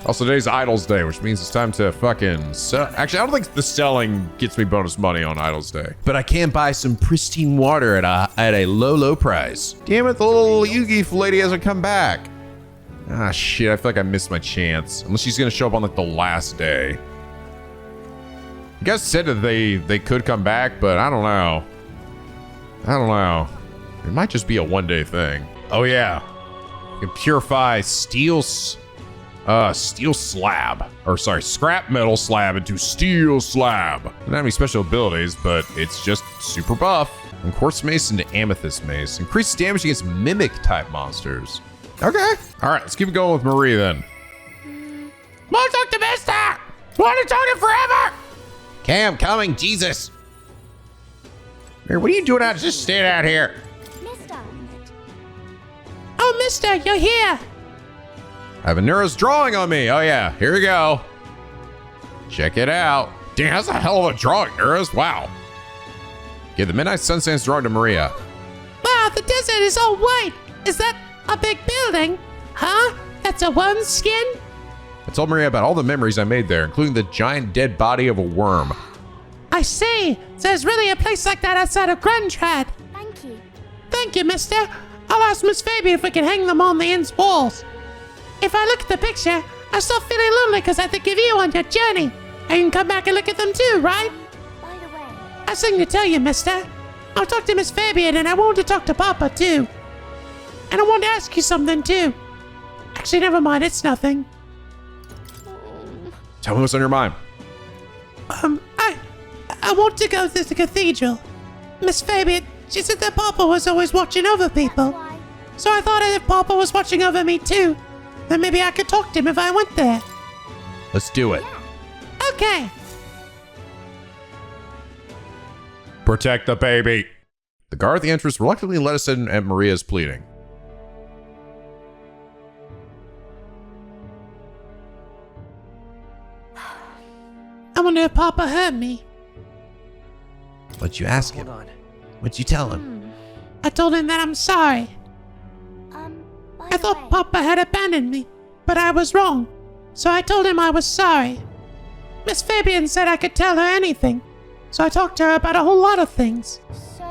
Also, today's Idols Day, which means it's time to fucking sell. Actually, I don't think the selling gets me bonus money on Idols Day. But I can buy some pristine water at a low price. Damn it, the little Yugi lady hasn't come back. Ah, shit, I feel like I missed my chance. Unless she's gonna show up on like the last day. You guys said that they could come back, but I don't know. It might just be a one-day thing. Oh yeah, you can purify steel slab, or sorry, scrap metal slab into steel slab. Doesn't have any special abilities, but it's just super buff. From quartz mace into amethyst mace. Increased damage against mimic type monsters. Okay. All right, let's keep it going with Marie then. Most optimistic! Want to talk to forever! Okay, I'm coming, Jesus. Here, what are you doing out just standing out here? Mister. Oh, mister, you're here. I have a Neura's drawing on me. Oh yeah, here we go. Check it out. Damn, that's a hell of a drawing, Neura's. Wow. Give the Midnight Sun Sands drawing to Maria. Wow, the desert is all white. Is that a big building? Huh? That's a worm skin? I told Maria about all the memories I made there, including the giant dead body of a worm. I see. So there's really a place like that outside of Grandtrad. Thank you. Thank you, mister. I'll ask Miss Fabian if we can hang them on the inn's walls. If I look at the picture, I start feeling lonely because I think of you on your journey. And you can come back and look at them too, right? By the way, I have something to tell you, mister. I'll talk to Miss Fabian and I want to talk to Papa too. And I want to ask you something too. Actually, never mind, it's nothing. Tell me what's on your mind. I want to go to the cathedral. Miss Fabian, she said that Papa was always watching over people. why? So I thought if Papa was watching over me too, then maybe I could talk to him if I went there. Let's do it. Okay. Protect the baby. The guard at the entrance reluctantly let us in at Maria's pleading. I wonder if Papa heard me. What'd you ask him? Hold on. What'd you tell him? I told him that I'm sorry. By I the thought way, Papa had abandoned me, but I was wrong. So I told him I was sorry. Miss Fabian said I could tell her anything. So I talked to her about a whole lot of things. So,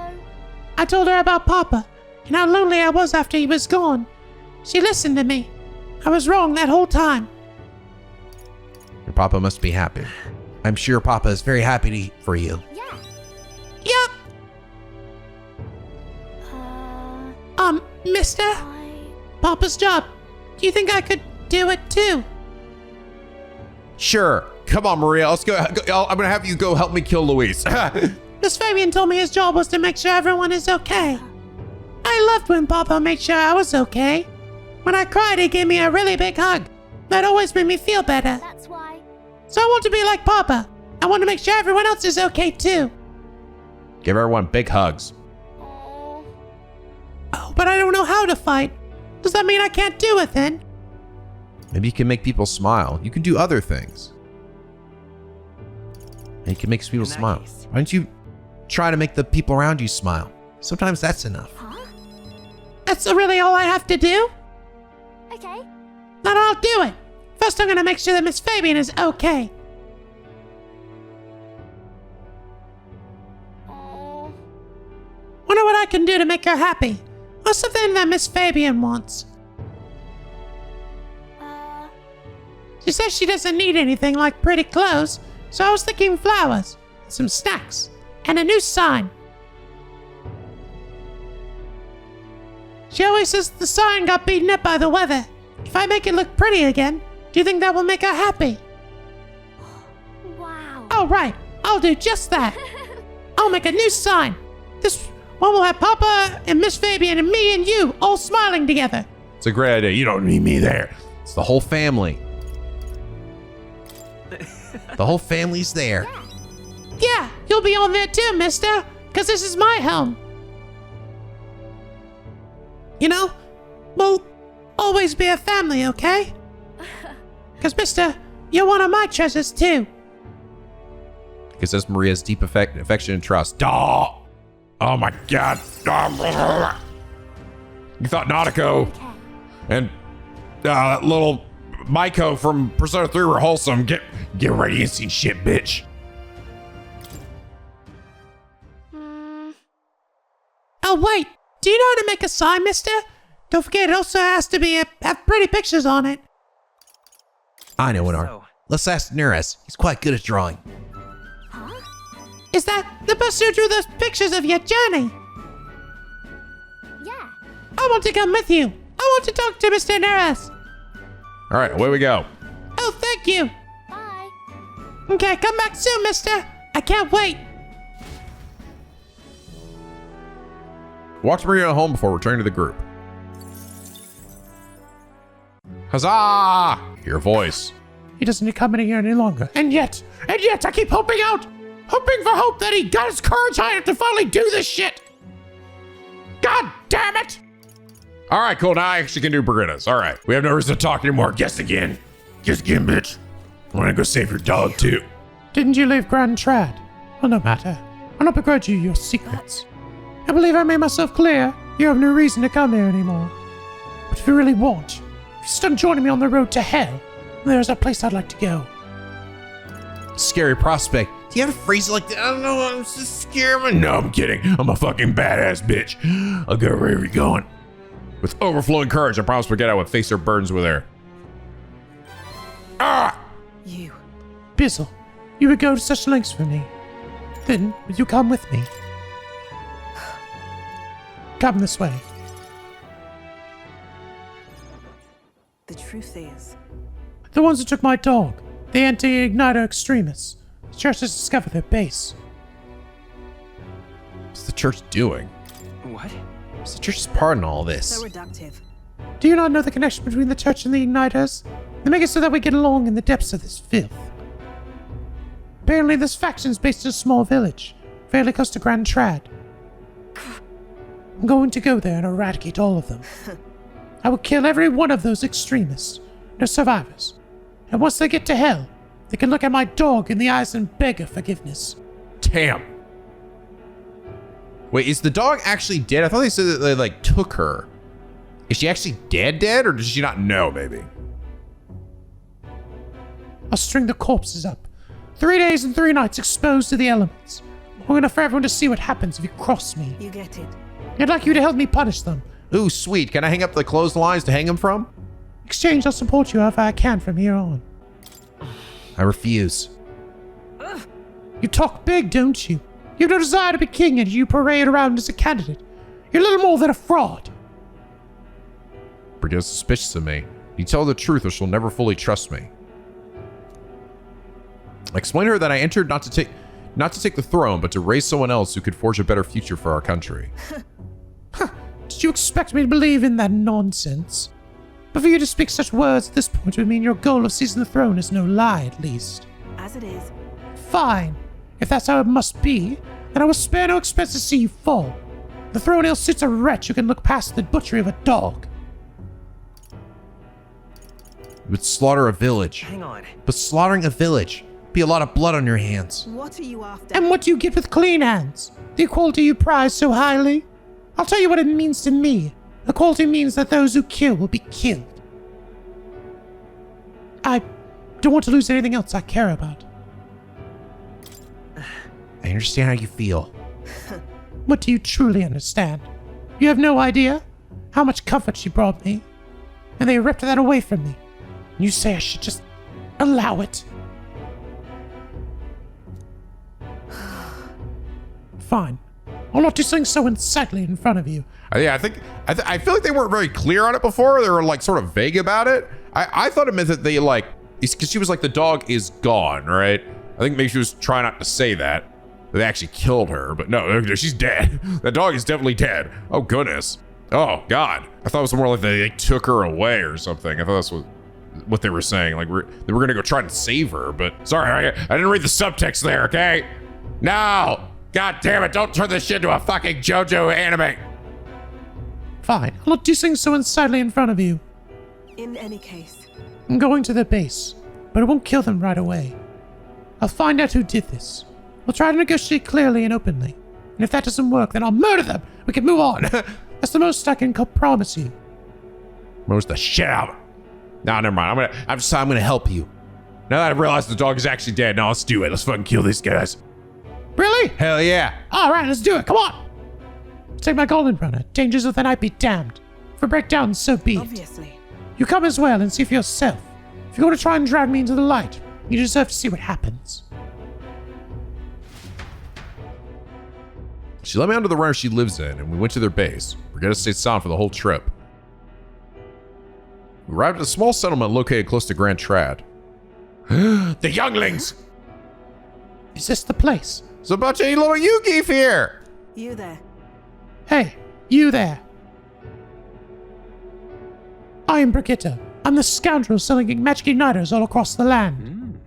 I told her about Papa and how lonely I was after he was gone. She listened to me. I was wrong that whole time. Your papa must be happy. I'm sure Papa is very happy for you. yeah. Yup. Mister, Papa's job. Do you think I could do it too? Sure. Come on, Maria. Let's go. I'm gonna have you go help me kill Luis. Miss Fabian told me his job was to make sure everyone is okay. I loved when Papa made sure I was okay. When I cried, he gave me a really big hug. That always made me feel better. That's why. So I want to be like Papa. I want to make sure everyone else is okay too. Give everyone big hugs. Oh, but I don't know how to fight. Does that mean I can't do it then? Maybe you can make people smile. You can do other things. And you can make people In that smile. case. Why don't you try to make the people around you smile? Sometimes that's enough. Huh? That's really all I have to do? Okay. Then I'll do it. First, I'm gonna make sure that Miss Fabian is okay. Wonder what I can do to make her happy. Or something that Miss Fabian wants. She says she doesn't need anything like pretty clothes, so I was thinking flowers, some snacks, and a new sign. She always says the sign got beaten up by the weather. If I make it look pretty again, do you think that will make her happy? Wow. Oh, right. I'll do just that. I'll make a new sign. This one will have Papa and Miss Fabian and me and you all smiling together. It's a great idea. You don't need me there. It's the whole family. The whole family's there. Yeah, you'll be on there too, mister, because this is my home. You know, we'll always be a family, okay? Because, mister, you're one of my treasures too. Because that's Maria's deep affection and trust. Duh! Oh my god. You thought NicoB and that little Maiko from Persona 3 were wholesome. Get ready and see shit, bitch. Oh, wait. Do you know how to make a sign, mister? Don't forget, it also has to be have pretty pictures on it. I know an art. So- Let's ask Neris. He's quite good at drawing. Is that the person who drew those pictures of your journey? Yeah. I want to come with you. I want to talk to Mr. Neris. All right, away we go. Oh, thank you. Bye. Okay, come back soon, mister. I can't wait. Watch Maria home before returning to the group. Huzzah! Your voice. He doesn't come in here any longer. And yet, I keep hoping for hope that he got his courage high enough to finally do this shit. God damn it! All right, cool. Now I actually can do Brigitta's. All right. We have no reason to talk anymore. Guess again. Guess again, bitch. I want to go save your dog, too. Didn't you leave Grand Trad? Well, no matter. I'll not begrudge you your secrets. I believe I made myself clear. You have no reason to come here anymore. But if you really want, if you're stuck joining me on the road to hell, there's a place I'd like to go. Scary prospect. Do you have a phrase like that? I don't know. I'm just scared. No, I'm kidding. I'm a fucking badass bitch. I'll go wherever you're going. With overflowing courage, I promise forget I would face her burdens with her. Ah! You. Bizzle, you would go to such lengths for me. Then, would you come with me? Come this way. The truth is... The ones who took my dog, the anti-igniter extremists. The church has discovered their base. What's the church doing? What? What's the church's part in all this? So reductive. Do you not know the connection between the church and the igniters? They make it so that we get along in the depths of this filth. Apparently this faction is based in a small village, fairly close to Grand Trad. I'm going to go there and eradicate all of them. I will kill every one of those extremists, no survivors. And once they get to hell, they can look at my dog in the eyes and beg her forgiveness. Damn. Wait, is the dog actually dead? I thought they said that they, like, took her. Is she actually dead, or does she not know, maybe? I'll string the corpses up. 3 days and 3 nights exposed to the elements. Long enough for everyone to see what happens if you cross me. You get it. I'd like you to help me punish them. Ooh, sweet. Can I hang up the clotheslines to hang them from? In exchange, I'll support you however I can from here on. I refuse. You talk big, don't you? You have no desire to be king, and you parade around as a candidate. You're little more than a fraud. Brigitta's suspicious of me. You tell her the truth or she'll never fully trust me. Explain to her that I entered not to take the throne, but to raise someone else who could forge a better future for our country. Did you expect me to believe in that nonsense? But for you to speak such words at this point would mean your goal of seizing the throne is no lie, at least. As it is. Fine. If that's how it must be, then I will spare no expense to see you fall. The throne ill sits a wretch who can look past the butchery of a dog. You would slaughter a village. Hang on. But slaughtering a village be a lot of blood on your hands. What are you after? And what do you get with clean hands? The equality you prize so highly? I'll tell you what it means to me. Equality means that those who kill will be killed. I don't want to lose anything else I care about. I understand how you feel. What do you truly understand? You have no idea how much comfort she brought me. And they ripped that away from me. And you say I should just allow it. Fine. I'll not do something so unsightly in front of you. Yeah, I feel like they weren't very clear on it before. They were like sort of vague about it. I thought it meant that they like, because she was like, the dog is gone, right? I think maybe she was trying not to say that. They actually killed her, but no, she's dead. That dog is definitely dead. Oh goodness. Oh God. I thought it was more like they took her away or something. I thought that's what they were saying. Like they were gonna go try and save her, but sorry, I didn't read the subtext there, okay? No! God damn it, don't turn this shit into a fucking JoJo anime. Fine, I'll not do things so unsightly in front of you. In any case. I'm going to their base, but I won't kill them right away. I'll find out who did this. We'll try to negotiate clearly and openly. And if that doesn't work, then I'll murder them. We can move on. That's the most I can promise you. Most the shit out. No, never mind. I'm gonna help you. Now that I realize the dog is actually dead, now let's do it. Let's fucking kill these guys. Really? Hell yeah. All right, let's do it. Come on. Take my golden runner. Dangers of the night be damned. For breakdowns, so be it. Obviously. You come as well and see for yourself. If you're going to try and drag me into the light, you deserve to see what happens. She let me onto the runner she lives in, and we went to their base. Brigitta stayed silent for the whole trip. We arrived at a small settlement located close to Grand Trad. The younglings! Is this the place? There's a bunch of little Yugi here! You there. Hey, you there. I am Brigitta. I'm the scoundrel selling magic igniters all across the land.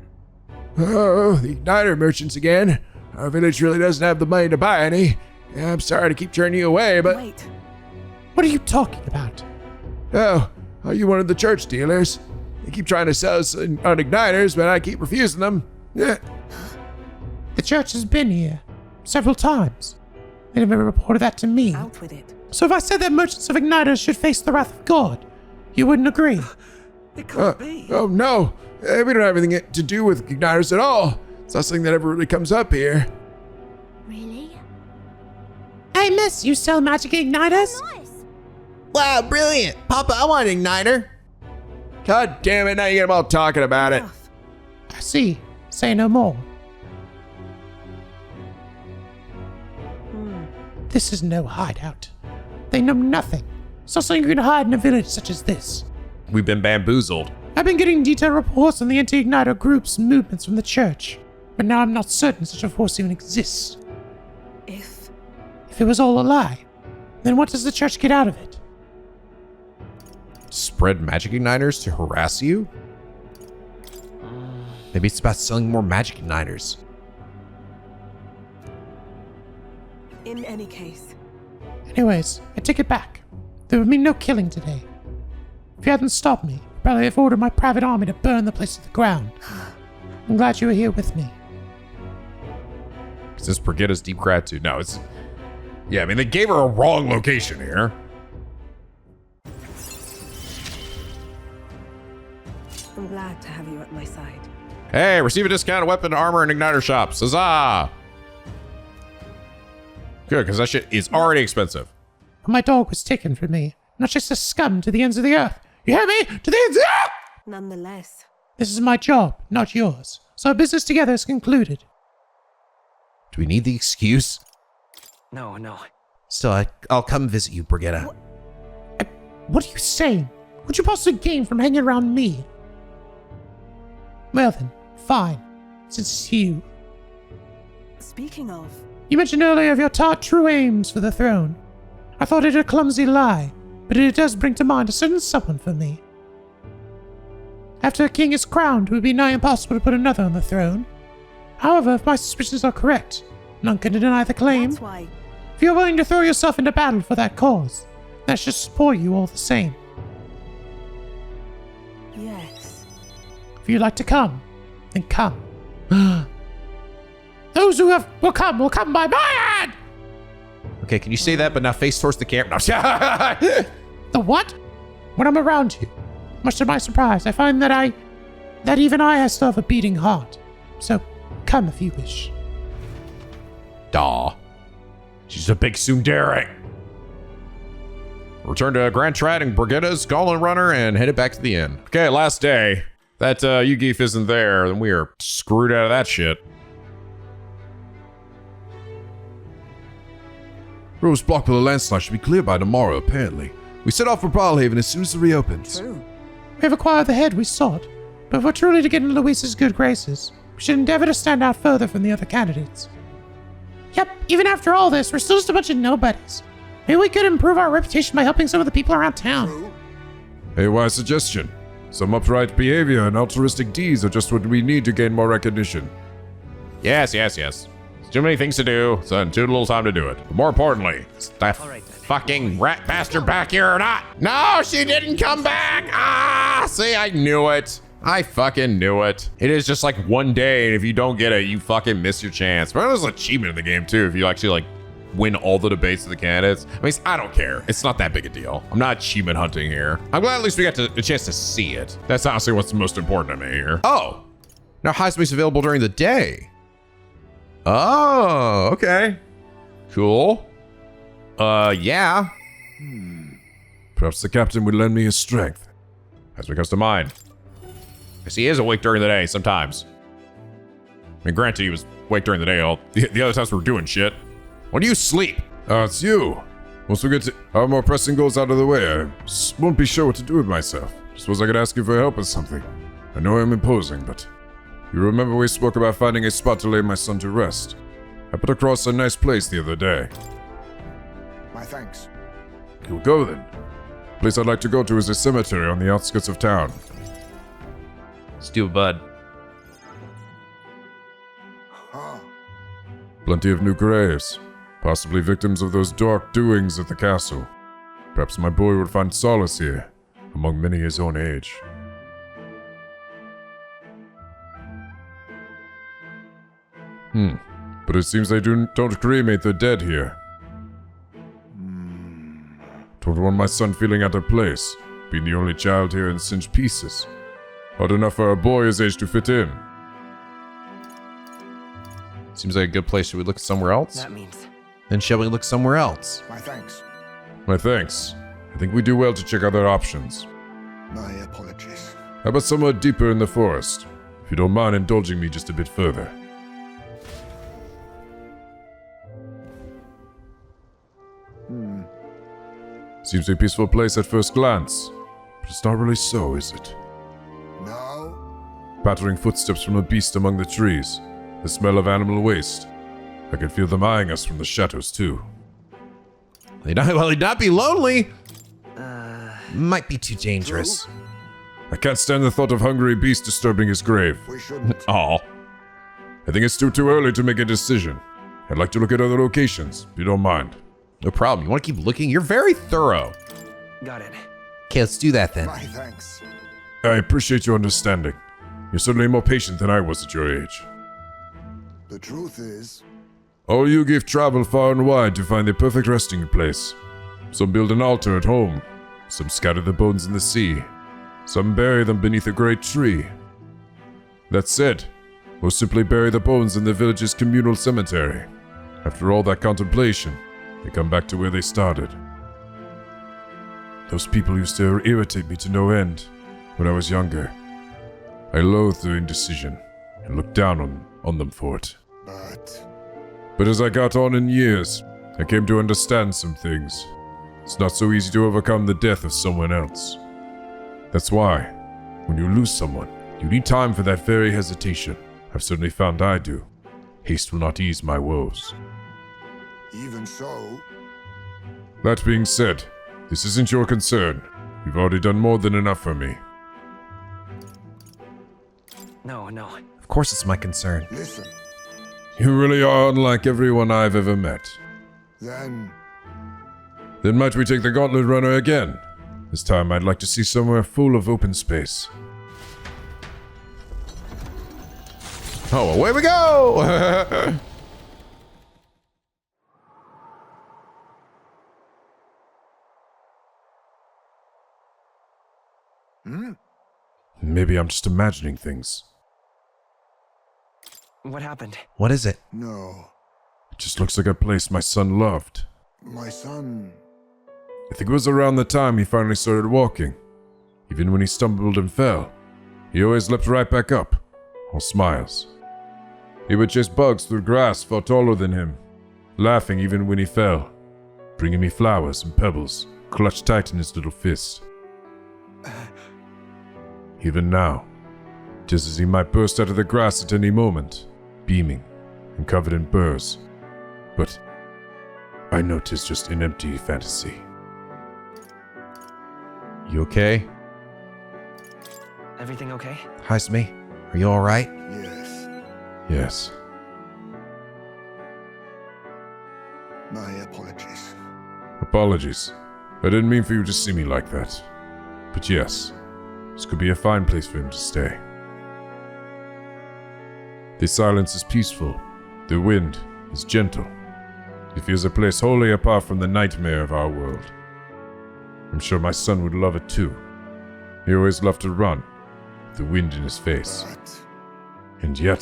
Oh, the igniter merchants again. Our village really doesn't have the money to buy any. I'm sorry to keep turning you away, but... Wait. What are you talking about? Oh, are you one of the church dealers? They keep trying to sell us on igniters, but I keep refusing them. Yeah. The church has been here several times. They never reported that to me. Out with it. So if I said that merchants of igniters should face the wrath of God, you wouldn't agree? It can't be. Oh, no. We don't have anything to do with igniters at all. It's not something that ever really comes up here. Really? Hey, miss, you sell magic igniters? Nice. Wow, brilliant. Papa, I want an igniter. God damn it, now you get them all talking about it. Enough. I see. Say no more. This is no hideout. They know nothing. It's not something you can hide in a village such as this. We've been bamboozled. I've been getting detailed reports on the anti-igniter groups and movements from the church, but now I'm not certain such a force even exists. If If it was all a lie, then what does the church get out of it? Spread magic igniters to harass you? Maybe it's about selling more magic igniters. in any case, Anyways, I take it back. There would be no killing today. If you hadn't stopped me, I'd probably have ordered my private army to burn the place to the ground. I'm glad you were here with me. Is this Brigitta's deep gratitude? No, it's... Yeah, I mean, they gave her a wrong location here. I'm glad to have you at my side. Hey, receive a discount on weapon, armor, and igniter shops. Huzzah! Good, because that shit is already expensive. My dog was taken from me, not just a scum to the ends of the earth. You hear me? To the ends of the earth! Nonetheless, This is my job, not yours. So our business together is concluded. Do we need the excuse? No. Still, I'll come visit you, Brigitta. What are you saying? What'd you possibly gain from hanging around me? Well then, fine. Since it's you. speaking of, You mentioned earlier of your taught true aims for the throne. I thought it a clumsy lie, but it does bring to mind a certain someone for me. After a king is crowned, it would be nigh impossible to put another on the throne. However, if my suspicions are correct, none can deny the claim. that's why. If you're willing to throw yourself into battle for that cause, that should support you all the same. Yes. If you'd like to come, then come. Those who will come by my hand! Okay, can you say that, but now face towards the camera? No. The what? When I'm around you, much to my surprise, I find that even I still have a beating heart. So, come if you wish. Daw. She's a big tsundere. Return to Grand Trad and Brigitta's Goblin Runner and headed back to the inn. Okay, last day. That Yugeef isn't there, then we are screwed out of that shit. Road's blocked by the landslide should be clear by tomorrow, apparently. We set off for Brawlhaven as soon as it reopens. True. We have acquired the head we sought, but if we're truly to get in Luis's good graces, we should endeavor to stand out further from the other candidates. Yep, even after all this, we're still just a bunch of nobodies. Maybe we could improve our reputation by helping some of the people around town. A wise suggestion. Some upright behavior and altruistic deeds are just what we need to gain more recognition. Yes. There's too many things to do, so too little time to do it. But more importantly, is that fucking rat bastard back here or not? No, she didn't come back! Ah, see, I knew it. I fucking knew it. It is just like one day, and if you don't get it, you fucking miss your chance. But there's an achievement in the game, too, if you actually, like, win all the debates of the candidates. I mean, I don't care. It's not that big a deal. I'm not achievement hunting here. I'm glad at least we got a chance to see it. That's honestly what's most important to me here. Oh, now Heisman's available during the day. Oh, okay. Cool. Yeah. Perhaps the captain would lend me his strength. That's what comes to mind. Because he is awake during the day sometimes. I mean, granted, he was awake during the day all the other times we were doing shit. When do you sleep? It's you. Once we get to our more pressing goals out of the way, I won't be sure what to do with myself. Suppose I could ask you for help with something. I know I'm imposing, but you remember we spoke about finding a spot to lay my son to rest. I put across a nice place the other day. My thanks. You'll go then. The place I'd like to go to is a cemetery on the outskirts of town. Let's do it, bud. Huh. Plenty of new graves, possibly victims of those dark doings at the castle. Perhaps my boy would find solace here, among many his own age. But it seems they don't cremate the dead here. Don't want my son feeling out of place, being the only child here in cinched pieces. Hard enough for a boy his age to fit in. Seems like a good place. Should we look somewhere else? That means. Then shall we look somewhere else? My thanks. My thanks. I think we do well to check other options. My apologies. How about somewhere deeper in the forest? If you don't mind indulging me just a bit further. Seems a peaceful place at first glance, but it's not really so, is it? No. Pattering footsteps from a beast among the trees, the smell of animal waste. I can feel them eyeing us from the shadows too. He'd not be lonely. Might be too dangerous. I can't stand the thought of hungry beasts disturbing his grave. We shouldn't. Aw. I think it's too early to make a decision. I'd like to look at other locations, if you don't mind. No problem. You want to keep looking? You're very thorough. Got it. Okay, let's do that then. My thanks. I appreciate your understanding. You're certainly more patient than I was at your age. The truth is, All you give travel far and wide to find the perfect resting place. Some build an altar at home. Some scatter the bones in the sea. Some bury them beneath a great tree. That said, or simply bury the bones in the village's communal cemetery. After all that contemplation, they come back to where they started. Those people used to irritate me to no end when I was younger. I loathed their indecision and looked down on them for it. But as I got on in years, I came to understand some things. It's not so easy to overcome the death of someone else. That's why, when you lose someone, you need time for that very hesitation. I've certainly found I do. Haste will not ease my woes. even so... That being said, this isn't your concern. You've already done more than enough for me. No. Of course it's my concern. Listen. You really are unlike everyone I've ever met. Then might we take the Gauntlet Runner again? This time I'd like to see somewhere full of open space. Oh, away we go! Maybe I'm just imagining things. What happened? What is it? No. It just looks like a place my son loved. My son... I think it was around the time he finally started walking. Even when he stumbled and fell, he always leapt right back up, all smiles. He would chase bugs through grass far taller than him, laughing even when he fell, bringing me flowers and pebbles clutched tight in his little fist. Even now, just as he might burst out of the grass at any moment, beaming and covered in burrs. But I know 'tis just an empty fantasy. You okay? Everything okay? Haisme, are you alright? Yes. Yes. My apologies. Apologies. I didn't mean for you to see me like that. But yes, this could be a fine place for him to stay. The silence is peaceful. The wind is gentle. It feels a place wholly apart from the nightmare of our world. I'm sure my son would love it too. He always loved to run, with the wind in his face. And yet...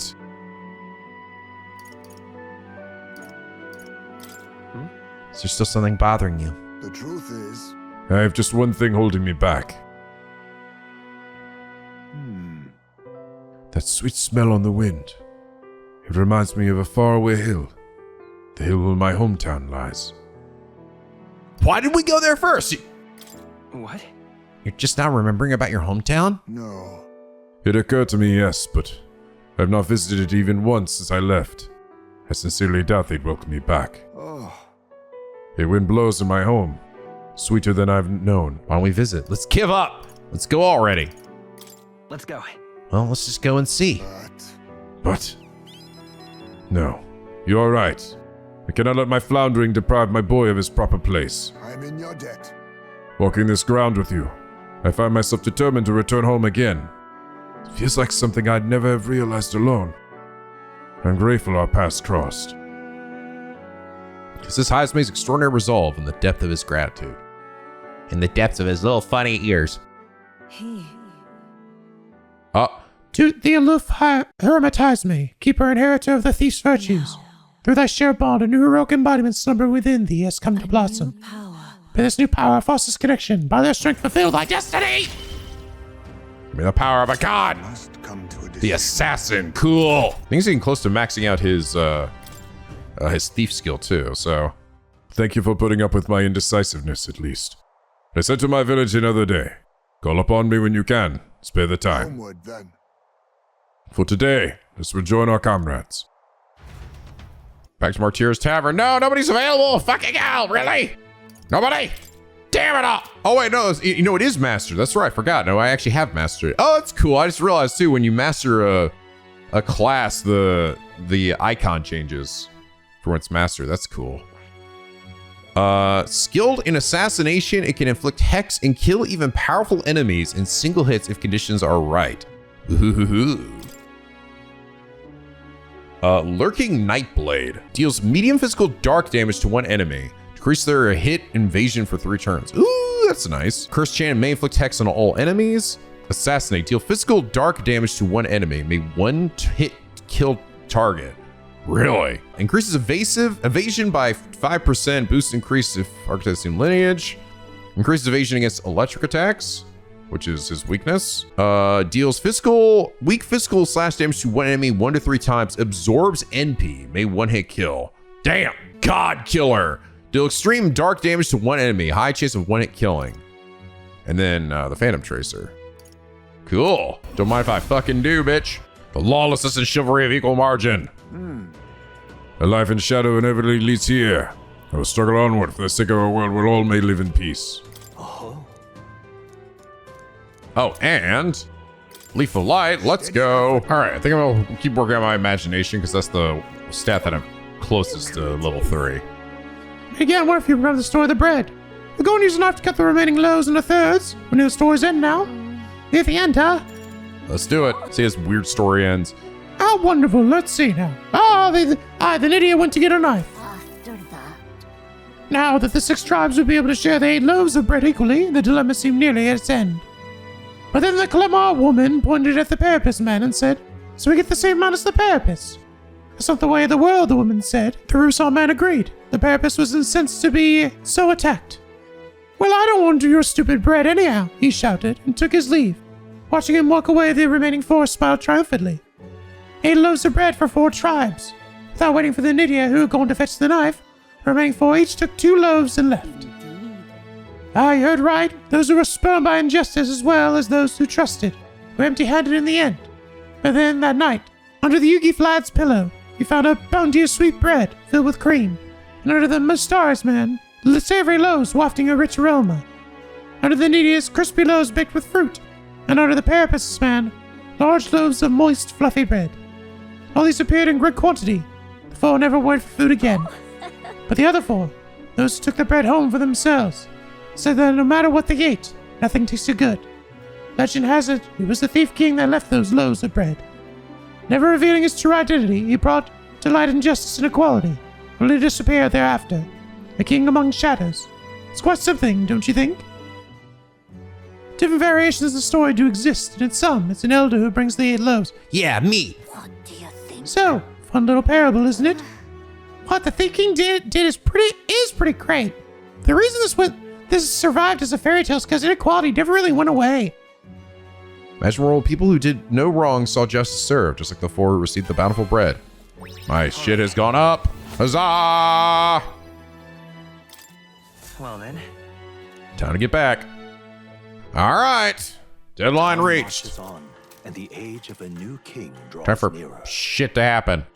Is there still something bothering you? The truth is... I have just one thing holding me back. That sweet smell on the wind. It reminds me of a faraway hill. The hill where my hometown lies. Why did we go there first? What? You're just now remembering about your hometown? No. It occurred to me, yes, but I've not visited it even once since I left. I sincerely doubt they'd welcome me back. Oh. A wind blows in my home, sweeter than I've known. Why don't we visit? Let's give up. Let's go already. Let's go. Well, let's just go and see. But... No, you're right. I cannot let my floundering deprive my boy of his proper place. I'm in your debt. Walking this ground with you, I find myself determined to return home again. It feels like something I'd never have realized alone. I'm grateful our paths crossed. This is Haisme's extraordinary resolve and the depth of his gratitude. in the depths of his little funny ears. He. To the aloof hermitize me, keeper and inheritor of the thief's virtues. Through thy shared bond, a new heroic embodiment slumber within thee has come to blossom. By this new power, fosters connection. By their strength, fulfill thy destiny! May the power of a god! The assassin, cool! I think he's getting close to maxing out his thief skill too, so... Thank you for putting up with my indecisiveness, at least. I said to my village another day, call upon me when you can, spare the time. Onward, then. For today, let's rejoin our comrades. Back to Martyr's Tavern. No, nobody's available! Fucking hell, really? Nobody? Damn it all! Oh wait, no, you know, it is mastered. That's right, I forgot. No, I actually have mastered it. Oh, that's cool. I just realized too, when you master a class, the icon changes for when it's mastered. That's cool. Skilled in assassination, it can inflict hex and kill even powerful enemies in single hits if conditions are right. Ooh. Lurking Nightblade deals medium physical dark damage to one enemy. Decrease their hit invasion for 3 turns. Ooh, that's nice. Curse Chant may inflict hex on all enemies. Assassinate, deal physical dark damage to one enemy. May one hit kill target. Really? Increases evasion by 5%. Boost increase if archetypes in lineage. Increases evasion against electric attacks, which is his weakness. Deals weak physical slash damage to one enemy 1 to 3 times. Absorbs NP. May one hit kill. Damn. God killer. Deal extreme dark damage to one enemy. High chance of one hit killing. And then the Phantom Tracer. Cool. Don't mind if I fucking do, bitch. The lawlessness and chivalry of equal margin. A life in shadow inevitably leads here. I will struggle onward for the sake of a world where all may live in peace. Oh, and Lethal Light, let's go. All right, I think I'm gonna keep working on my imagination because that's the stat that I'm closest to level 3. Again, what if you remember the story of the bread? We're going to use a knife to cut the remaining loaves into thirds. We know the story's end now. Near the end, huh? Let's do it. See this weird story ends. How wonderful. Let's see now. The Nydia went to get a knife. Now that the 6 tribes would be able to share the 8 loaves of bread equally, the dilemma seemed nearly at its end. But then the Clemar woman pointed at the Parapus man and said, so we get the same amount as the Parapus. That's not the way of the world, the woman said. The Rusal man agreed. The Parapus was incensed to be so attacked. Well, I don't want your stupid bread anyhow, he shouted, and took his leave. Watching him walk away, the remaining 4 smiled triumphantly. 8 loaves of bread for 4 tribes. Without waiting for the Nydia who had gone to fetch the knife, the remaining 4 each took 2 loaves and left. Ah, you heard right. Those who were spurned by injustice as well as those who trusted were empty-handed in the end. But then, that night, under the Yugi Flad's pillow, he found a bounty of sweet bread filled with cream, and under the Mustaris man, the savory loaves wafting a rich aroma. Under the Nydia's crispy loaves baked with fruit, and under the Parapus man, large loaves of moist, fluffy bread. All these appeared in great quantity. The 4 never waited for food again. But the other 4, those who took the bread home for themselves, said that no matter what they ate, nothing tasted good. Legend has it was the Thief King that left those loaves of bread. Never revealing his true identity, he brought to light injustice and equality, only to disappear thereafter, a king among shadows. It's quite something, don't you think? Different variations of the story do exist, and in some, it's an elder who brings the 8 loaves. Yeah, me! So, fun little parable, isn't it? What the Thief King did is pretty great. The reason this survived as a fairy tale is because inequality never really went away. Imagine world people who did no wrong saw justice served, just like the 4 who received the bountiful bread. My shit has gone up. Huzzah! Well then. Time to get back. All right. Deadline Time reached. marches on, and the age of a new king draws Time for nearer. shit to happen.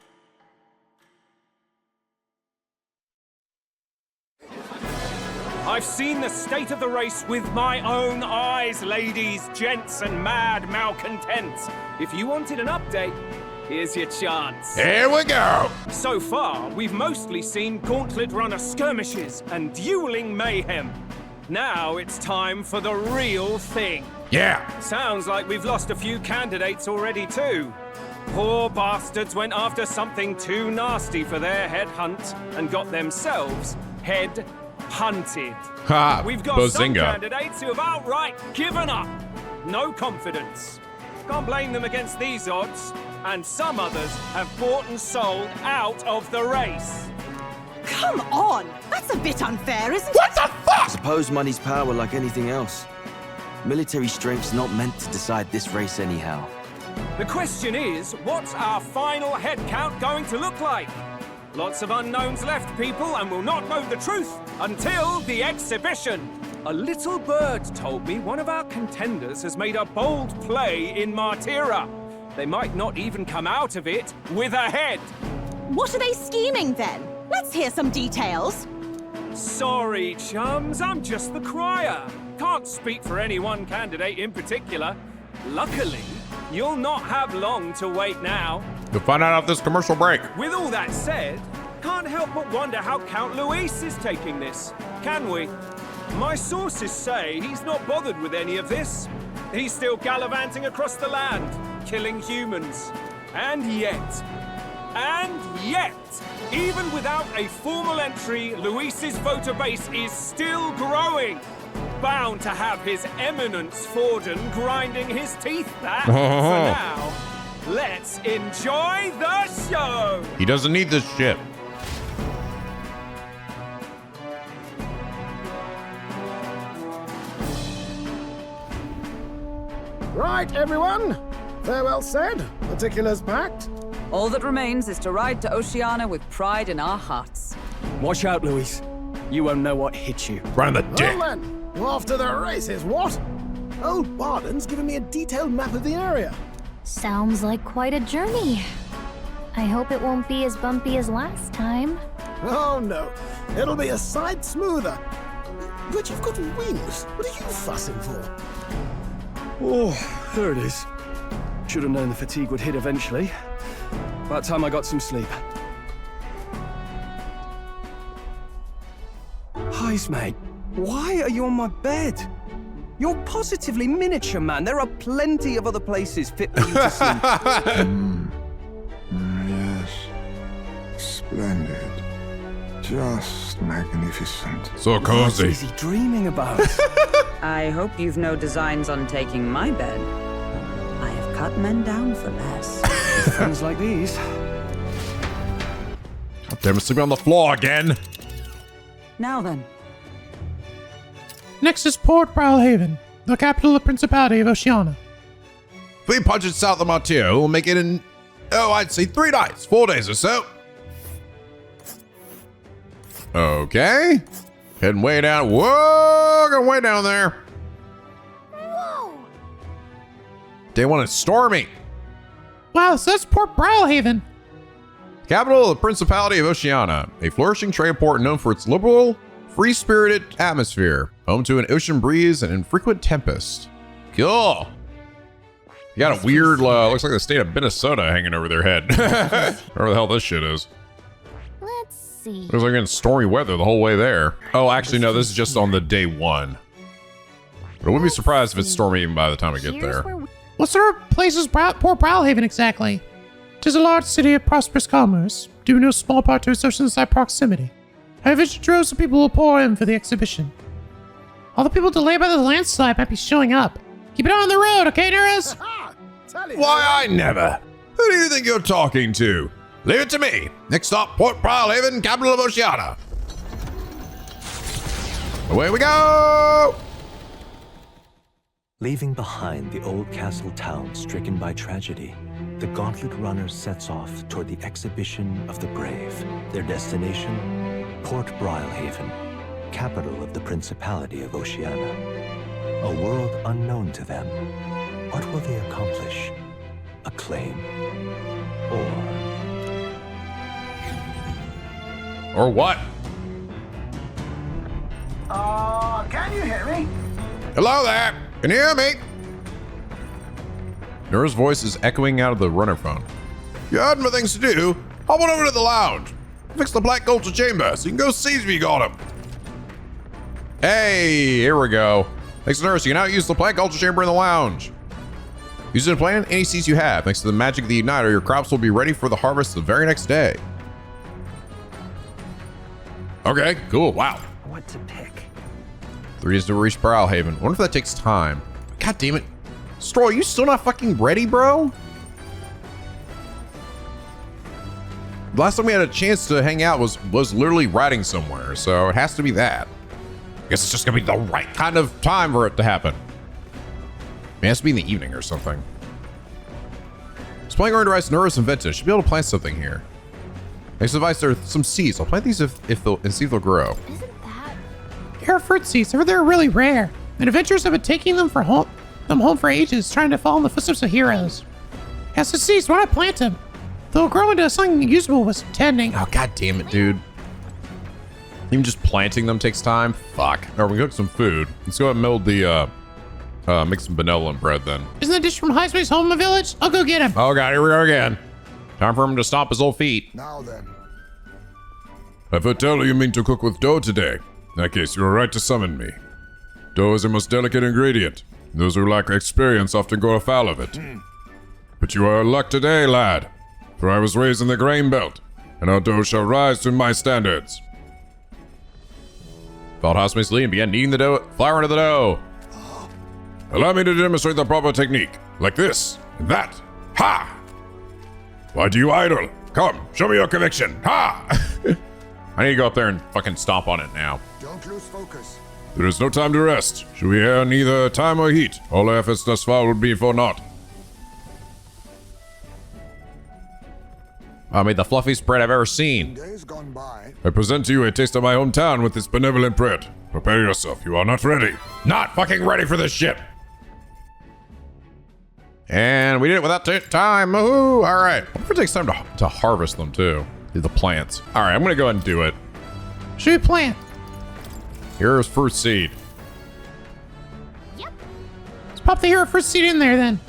I've seen the state of the race with my own eyes, ladies, gents, and mad malcontents. If you wanted an update, here's your chance. Here we go. So far, we've mostly seen gauntlet runner skirmishes and dueling mayhem. Now it's time for the real thing. Yeah. Sounds like we've lost a few candidates already too. Poor bastards went after something too nasty for their head hunt and got themselves head punted. Ha! We've got some Bazinga. candidates who have outright given up. No confidence. Can't blame them against these odds. And some others have bought and sold out of the race. Come on! That's a bit unfair, isn't it? What the fuck? Suppose money's power like anything else. Military strength's not meant to decide this race anyhow. The question is, what's our final head count going to look like? Lots of unknowns left, people, and we'll not know the truth until the exhibition. A little bird told me one of our contenders has made a bold play in Martyra. They might not even come out of it with a head. What are they scheming then? Let's hear some details. Sorry, chums, I'm just the crier. Can't speak for any one candidate in particular. Luckily, you'll not have long to wait now. You'll find out after this commercial break. With all that said, can't help but wonder how Count Luis is taking this, can we? My sources say he's not bothered with any of this. He's still gallivanting across the land, killing humans. And yet, even without a formal entry, Luis's voter base is still growing. Bound to have His Eminence Forden grinding his teeth back. For now, let's enjoy the show. He doesn't need this shit. Right, everyone. Farewell said, particulars packed. All that remains is to ride to Oceana with pride in our hearts. Watch out, Luis. You won't know what hit you. Right in the dick. Well then, off to the races, what? Old Bardon's given me a detailed map of the area. Sounds like quite a journey. I hope it won't be as bumpy as last time. Oh no, it'll be a sight smoother. But you've got wings. What are you fussing for? Oh, there it is. Should have known the fatigue would hit eventually. By the time I got some sleep. Heis, mate. Why are you on my bed? You're positively miniature, man. There are plenty of other places fit for you to sleep. Yes. Splendid. Just magnificent. So cozy. What is he dreaming about? I hope you've no designs on taking my bed. I have cut men down for less. Things like these. God damn it, sleeping on the floor again. Now then. Next is Port Browhaven, the capital of the Principality of Oceana. If we punch it south of Martyra, we'll make it in, I'd say 3 nights, 4 days or so. Okay. Heading way down. Whoa, going way down there. Whoa! Day 1 is stormy. Wow, so that's Port Browhaven. Capital of the Principality of Oceana, a flourishing trade port known for its liberal, free-spirited atmosphere, home to an ocean breeze and infrequent tempest. Cool. You got a weird, looks like the state of Minnesota hanging over their head. Whatever the hell this shit is. Let's see. It was like in stormy weather the whole way there. Oh, actually, no, this is just on the day 1. But I wouldn't be surprised if it's stormy even by the time I get there. What sort of place is Port Browhaven exactly? It is a large city of prosperous commerce, due no small part to its oceanside proximity. However, droves of people will pour in for the exhibition. All the people delayed by the landslide might be showing up. Keep it on the road, okay, Neres? Why, I never. Who do you think you're talking to? Leave it to me. Next stop, Port Browhaven, capital of Oceana. Away we go! Leaving behind the old castle town stricken by tragedy, the Gauntlet Runner sets off toward the exhibition of the brave. Their destination, Port Browhaven, capital of the Principality of Oceana. A world unknown to them. What will they accomplish? Acclaim? Or what? Can you hear me? Hello there. Can you hear me? Nora's voice is echoing out of the runner phone. You had more things to do. Hop on over to the lounge. Fix the black culture chamber so you can go see if you got him. Hey, here we go. Thanks to Nurse, you can now use the plant culture chamber in the lounge. Using the plant any seeds you have, thanks to the magic of the igniter, your crops will be ready for the harvest the very next day. Okay, cool, wow. What hard to pick. 3 days to reach Brylehaven. Wonder if that takes time. God damn it. Stroll, you still not fucking ready, bro? Last time we had a chance to hang out was literally riding somewhere, so it has to be that. I guess it's just gonna be the right kind of time for it to happen. It has to be in the evening or something. Supplying orange rice, Neuros, and Venta. Should be able to plant something here. Next advice, there are some seeds. I'll plant these if they'll and see if they'll grow. Here are fruit seeds. They're really rare. And adventurers have been taking them home for ages, trying to follow in the footsteps of heroes. As the seeds, why not plant them? They'll grow into something usable with some tending. Oh, god damn it, dude. Even just planting them takes time? Fuck. Alright, we cook some food. Let's go ahead and build the, make some benevolent bread then. Isn't the dish from Highspace home in the village? I'll go get him. Oh god, here we go again. Time for him to stomp his old feet. Now then. I've heard tell you mean to cook with dough today. In that case, you are right to summon me. Dough is a most delicate ingredient. Those who lack experience often go afoul of it. But you are in luck today, lad. For I was raised in the grain belt, and our dough shall rise to my standards. Followed housemates Lee and began kneading the dough, flour into the dough. Allow me to demonstrate the proper technique. Like this, and that. Ha! Why do you idle? Come, show me your conviction. Ha! I need to go up there and fucking stomp on it now. Don't lose focus. There is no time to rest. Should we err neither time or heat, all our efforts thus far will be for naught. I made the fluffiest bread I've ever seen. Days gone by. I present to you a taste of my hometown with this benevolent bread. Prepare yourself, you are not ready. Not fucking ready for this shit. And we did it without time. Woohoo! All right. I wonder if it takes time to harvest them too. The plants. All right, I'm gonna go ahead and do it. Should we plant? Here's fruit seed. Let's pop the hero fruit seed in there then.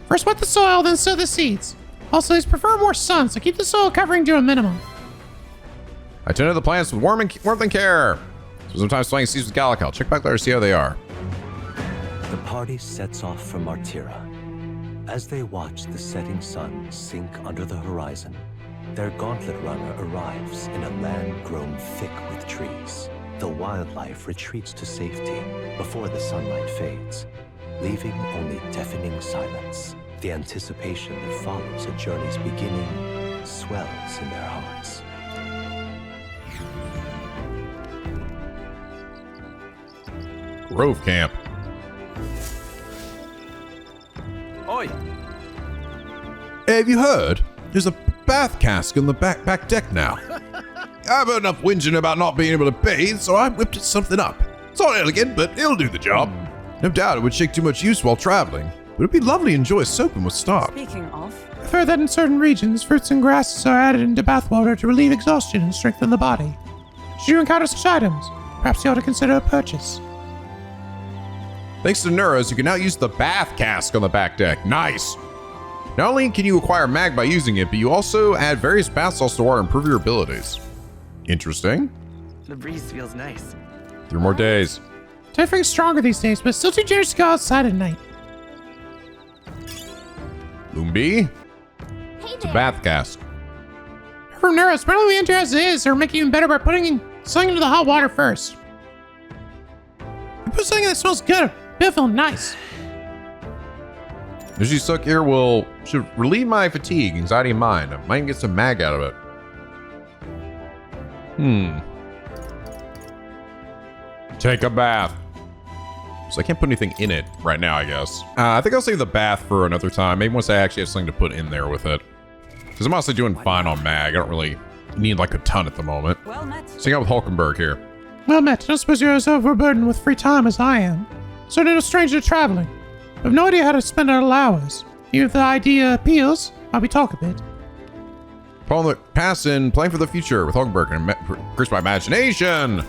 First wet the soil, then sow the seeds. Also, these prefer more sun, so keep the soil covering to a minimum. I tended the plants with warmth and care. So sometimes playing seeds with Gallical. Check back later to see how they are. The party sets off for Martira. As they watch the setting sun sink under the horizon, their gauntlet runner arrives in a land grown thick with trees. The wildlife retreats to safety before the sunlight fades, leaving only deafening silence. The anticipation that follows a journey's beginning swells in their hearts. Grove Camp. Oi! Hey, have you heard? There's a bath cask on the back deck now. I've heard enough whinging about not being able to bathe, so I whipped something up. It's not elegant, but it'll do the job. No doubt it would shake too much use while traveling, but it'd be lovely to enjoy soaping with stock. Speaking of, I've heard that in certain regions, fruits and grasses are added into bathwater to relieve exhaustion and strengthen the body. Should you encounter such items, perhaps you ought to consider a purchase. Thanks to Neuros, you can now use the bath cask on the back deck. Nice! Not only can you acquire mag by using it, but you also add various bath salts to water and improve your abilities. Interesting. The breeze feels nice. 3 more days. Typhon's stronger these days, but still too generous to go outside at night. Lumbi? It's a bath cask. From Neuros, apparently we enter as it is, or make it even better by putting something into the hot water first. You put something that smells good. It'll feel nice. Energy suck here should relieve my fatigue, anxiety, and mind. I might get some mag out of it. Take a bath. So I can't put anything in it right now, I guess. I think I'll save the bath for another time. Maybe once I actually have something to put in there with it. Because I'm honestly doing fine on mag. I don't really need like a ton at the moment. well met. Sing out with Hulkenberg here. Well met. I don't suppose you're as overburdened with free time as I am. Certainly no stranger to traveling. I have no idea how to spend idle hours. Even if the idea appeals, I'll be talk a bit. Following the past and playing for the future with Hulkenberg and increase my imagination.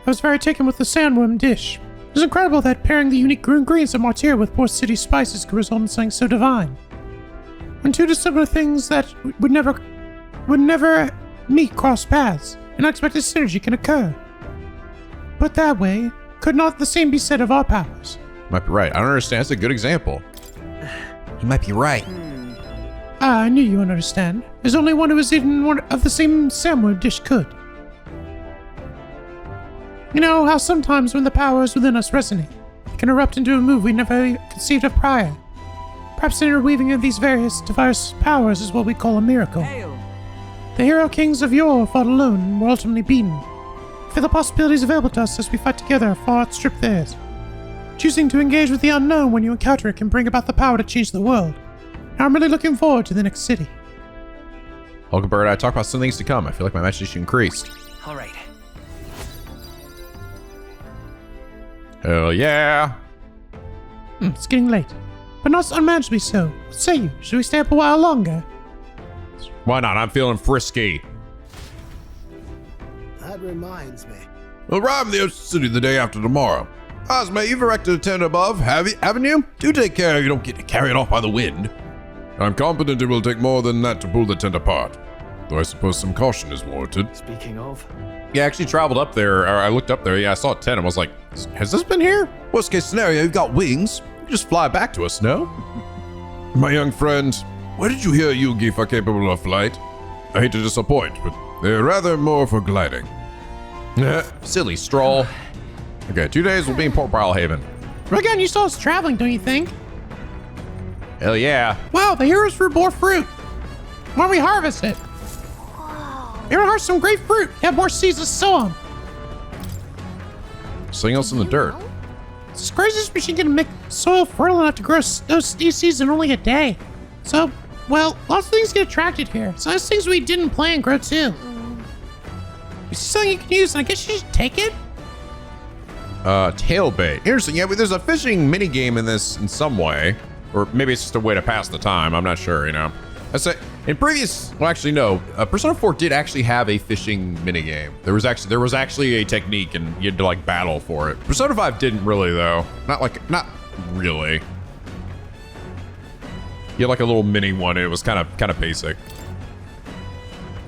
I was very taken with the sandworm dish. It was incredible that pairing the unique green greens of Martyr with port city spices could result in something so divine. When two dissimilar things that would never meet cross paths, an unexpected synergy can occur. Put that way, could not the same be said of our powers? Might be right. I don't understand. That's a good example. You might be right. Ah, I knew you would understand. There's only one who has eaten one of the same sandwich dish could. You know how sometimes when the powers within us resonate, it can erupt into a move we never conceived of prior. Perhaps the interweaving of these various diverse powers is what we call a miracle. The hero kings of yore fought alone and were ultimately beaten. For the possibilities available to us as we fight together far outstrip theirs. Choosing to engage with the unknown when you encounter it can bring about the power to change the world. Now I'm really looking forward to the next city. Hulkenberg, I talk about some things to come. I feel like my imagination increased. All right. Hell yeah. It's getting late, but not unmanageably so. What say you? Should we stay up a while longer? Why not? I'm feeling frisky. That reminds me. We'll arrive in the Ocean City the day after tomorrow. Ozma, you've erected a tent above, haven't you? Do take care you don't get carried off by the wind. I'm confident it will take more than that to pull the tent apart. Though I suppose some caution is warranted. Speaking of... Yeah, I actually traveled up there, or I looked up there, yeah, I saw a tent, and was like, has this been here? Worst case scenario, you've got wings. You just fly back to us, no? My young friend, where did you hear Yugi are capable of flight? I hate to disappoint, but they're rather more for gliding. Silly stroll. Okay, 2 days we'll be in Port Brilhaven. Again, you saw us traveling, don't you think? Hell yeah. Wow, the heroes fruit bore fruit. Why don't we harvest it? We're gonna harvest some great fruit. Have more seeds to sow on. Something else in the dirt. It's the craziest machine can make soil fertile enough to grow those seeds in only a day. So, well, lots of things get attracted here. So those things we didn't plant grow too. You see something you can use, and I guess you should take it? Tail bait. Interesting. Yeah, but there's a fishing mini game in this in some way. Or maybe it's just a way to pass the time. I'm not sure, you know. I say in previous, well, actually no. Persona 4 did actually have a fishing minigame. There was actually a technique, and you had to like battle for it. Persona 5 didn't really though. Not really. You had like a little mini one, and it was kind of basic.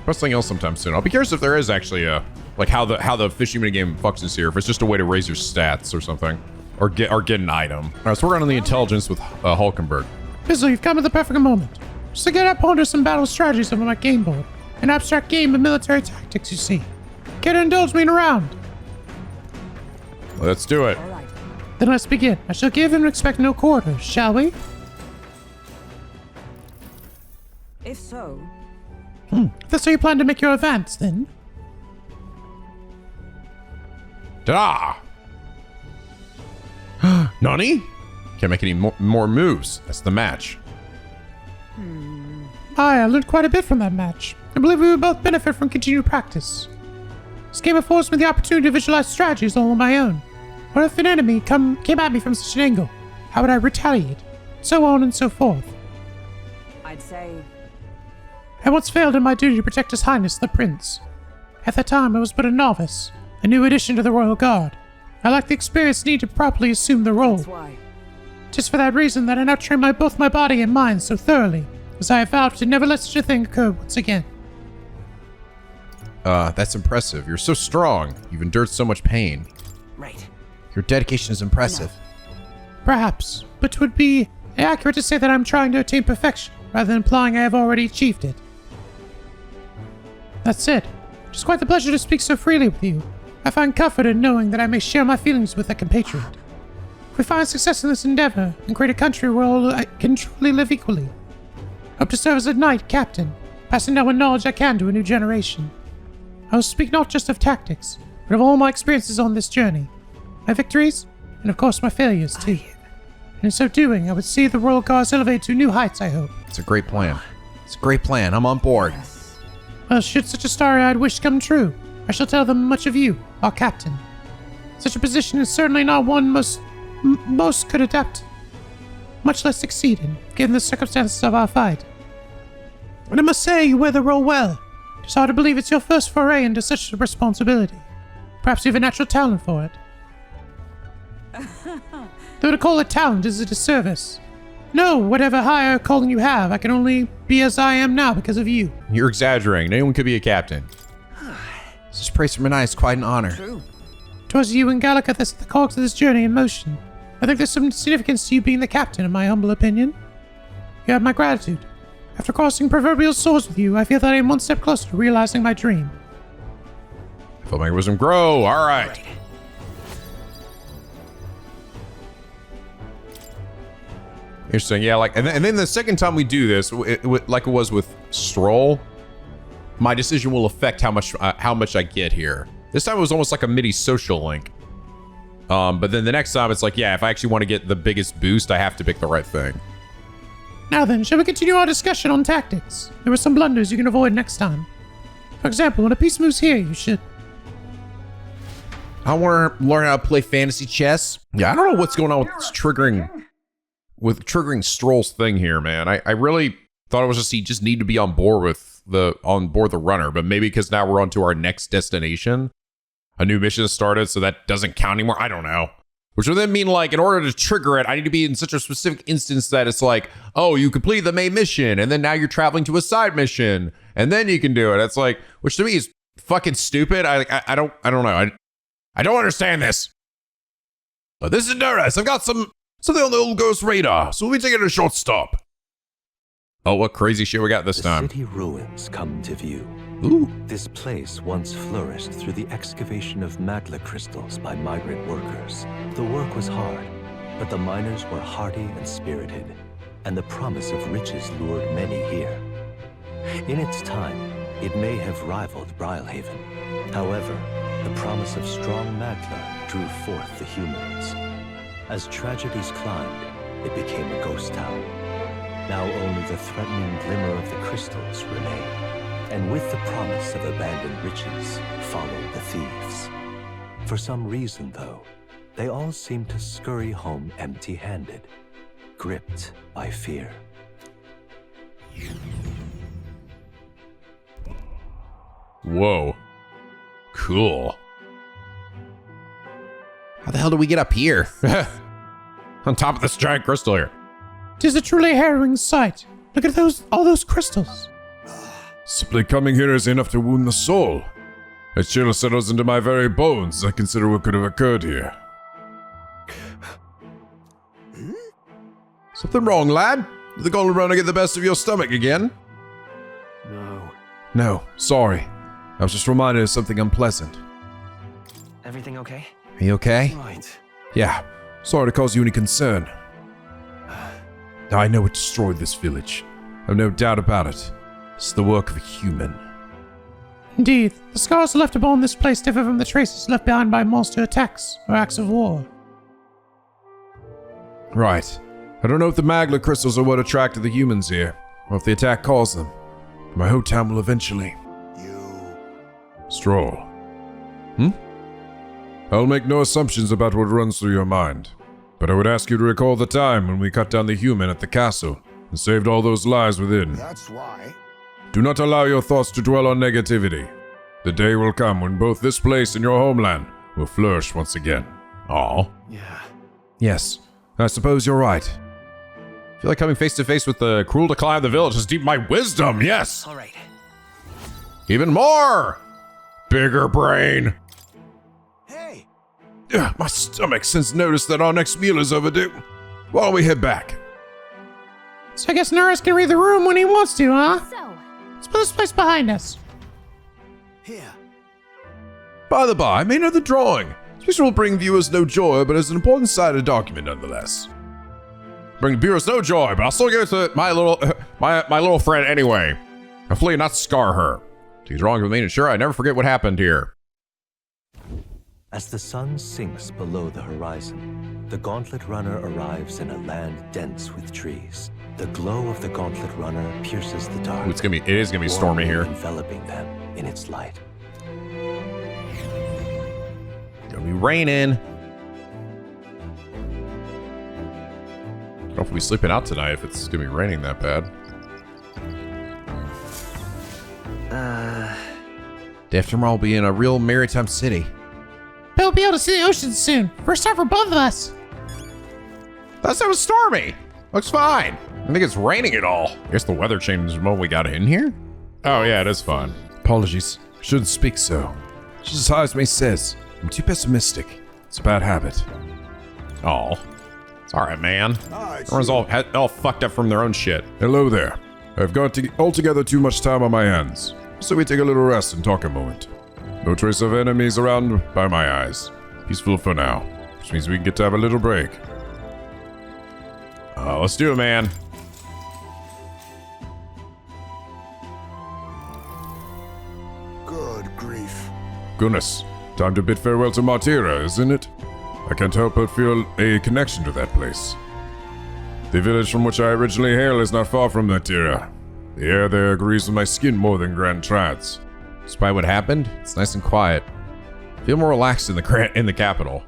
Something else sometime soon. I'll be curious if there is actually a like how the fishing minigame functions here. If it's just a way to raise your stats or something, or get an item. All right, so we're on the intelligence with Hulkenberg. Bizzle, you've come at the perfect moment. Just to get up ponder some battle strategies on my game board. An abstract game of military tactics, you see. Care to indulge me in a round? Let's do it. Then let's begin. I shall give and expect no quarters, shall we? If so... If that's how you plan to make your advance, then. Ta-da! Nani? Can't make any more moves. That's the match. I learned quite a bit from that match. I believe we would both benefit from continued practice. This game affords me the opportunity to visualize strategies all on my own. What if an enemy came at me from such an angle? How would I retaliate? So on and so forth. I'd say... I once failed in my duty to protect His Highness the Prince. At that time, I was but a novice, a new addition to the Royal Guard. I lacked the experience needed to properly assume the role. That's why. Just for that reason that I now train both my body and mind so thoroughly, as I have vowed to never let such a thing occur once again. That's impressive. You're so strong. You've endured so much pain. Right. Your dedication is impressive. Perhaps, but it would be accurate to say that I'm trying to attain perfection, rather than implying I have already achieved it. That's it. It's quite the pleasure to speak so freely with you. I find comfort in knowing that I may share my feelings with a compatriot. If we find success in this endeavor and create a country where all can truly live equally, I hope to serve as a knight captain, passing down what knowledge I can to a new generation. I will speak not just of tactics, but of all my experiences on this journey, my victories, and of course my failures too. And in so doing, I would see the Royal Guards elevated to new heights, I hope. It's a great plan. It's a great plan. I'm on board. Well, should such a starry-eyed wish come true, I shall tell them much of you, our captain. Such a position is certainly not one most could adapt, much less succeed in, given the circumstances of our fight. And I must say you wear the role well. It's hard to believe it's your first foray into such a responsibility. Perhaps you have a natural talent for it. Though to call it talent is a disservice. No, whatever higher calling you have, I can only be as I am now because of you. You're exaggerating. Anyone could be a captain. Such praise from an eye is quite an honor. True. 'Twas you and Gallica that set the cogs of this journey in motion. I think there's some significance to you being the captain, in my humble opinion. You have my gratitude. After crossing proverbial swords with you, I feel that I am one step closer to realizing my dream. Filmmaker wisdom grow. All right. Interesting. Yeah, like, and then the second time we do this, like it was with Stroll, my decision will affect how much I get here. This time it was almost like a mini social link. But then the next time it's like, yeah, if I actually want to get the biggest boost, I have to pick the right thing. Now then, shall we continue our discussion on tactics? There are some blunders you can avoid next time. For example, when a piece moves here, you should... I want to learn how to play fantasy chess. Yeah, I don't know what's going on with triggering Stroll's thing here, man. I really thought it was just he just needed to be on board the runner, but maybe because now we're on to our next destination. A new mission has started, so that doesn't count anymore. I don't know. Which would then mean, like, in order to trigger it, I need to be in such a specific instance that it's like, oh, you completed the main mission, and then now you're traveling to a side mission, and then you can do it. It's like, which to me is fucking stupid. I don't know. I don't understand this. But this is Nerdist. I've got something on the old ghost radar, so we'll be taking a short stop. Oh, what crazy shit we got this time. The city ruins come to view. Ooh. This place once flourished through the excavation of magla crystals by migrant workers. The work was hard, but the miners were hardy and spirited, and the promise of riches lured many here. In its time, it may have rivaled Brylehaven. However, the promise of strong magla drew forth the humans. As tragedies climbed, it became a ghost town. Now only the threatening glimmer of the crystals remain. And with the promise of abandoned riches followed the thieves. For some reason, though, they all seem to scurry home empty-handed, gripped by fear. Whoa. Cool. How the hell do we get up here? On top of this giant crystal here. 'Tis a truly harrowing sight. Look at all those crystals. Simply coming here is enough to wound the soul. A chill settles into my very bones as I consider what could have occurred here. Something wrong, lad? Did the golden runner get the best of your stomach again? No, sorry. I was just reminded of something unpleasant. Everything okay? Are you okay? Right. Yeah, sorry to cause you any concern. I know it destroyed this village. I've no doubt about it. It's the work of a human. Indeed, the scars left upon this place differ from the traces left behind by monster attacks or acts of war. Right. I don't know if the magla crystals are what attracted the humans here, or if the attack caused them. But my hometown will eventually... Stroll. I'll make no assumptions about what runs through your mind, but I would ask you to recall the time when we cut down the human at the castle and saved all those lives within. That's why. Do not allow your thoughts to dwell on negativity. The day will come when both this place and your homeland will flourish once again. Aw. Yeah. Yes, I suppose you're right. I feel like coming face to face with the cruel decline of the village has deepened my wisdom, yes! All right. Even more! Bigger brain! Hey! My stomach since noticed that our next meal is overdue. Why don't we head back? So I guess Nerdist can read the room when he wants to, huh? So, Let's put this place behind us. Here. By the by, I may know the drawing. This picture will bring viewers no joy, but is an important side of the document nonetheless. Bring viewers no joy, but I'll still give it to my little friend anyway. Hopefully not scar her. She's wrong with me, and sure, I never forget what happened here. As the sun sinks below the horizon, the Gauntlet Runner arrives in a land dense with trees. The glow of the Gauntlet Runner pierces the dark. Ooh, it is gonna be stormy here. Enveloping them in its light. It's gonna be raining. I don't know if we'll be sleeping out tonight if it's gonna be raining that bad. After all, we'll be in a real maritime city. But we'll be able to see the ocean soon. First time for both of us. Last time it was stormy. Looks fine. I think it's raining at all. I guess the weather changed the moment we got in here. Oh yeah, it is fun. Apologies. Shouldn't speak so. Just as Hazme says, I'm too pessimistic. It's a bad habit. Oh, it's all right, man. Everyone's all fucked up from their own shit. Hello there. I've got altogether too much time on my hands, so we take a little rest and talk a moment. No trace of enemies around by my eyes. Peaceful for now, which means we can get to have a little break. Let's do it, man. Good grief. Goodness, time to bid farewell to Martira, isn't it? I can't help but feel a connection to that place. The village from which I originally hail is not far from Martira. The air there agrees with my skin more than Grand Trads. Despite what happened, it's nice and quiet. Feel more relaxed in the capital.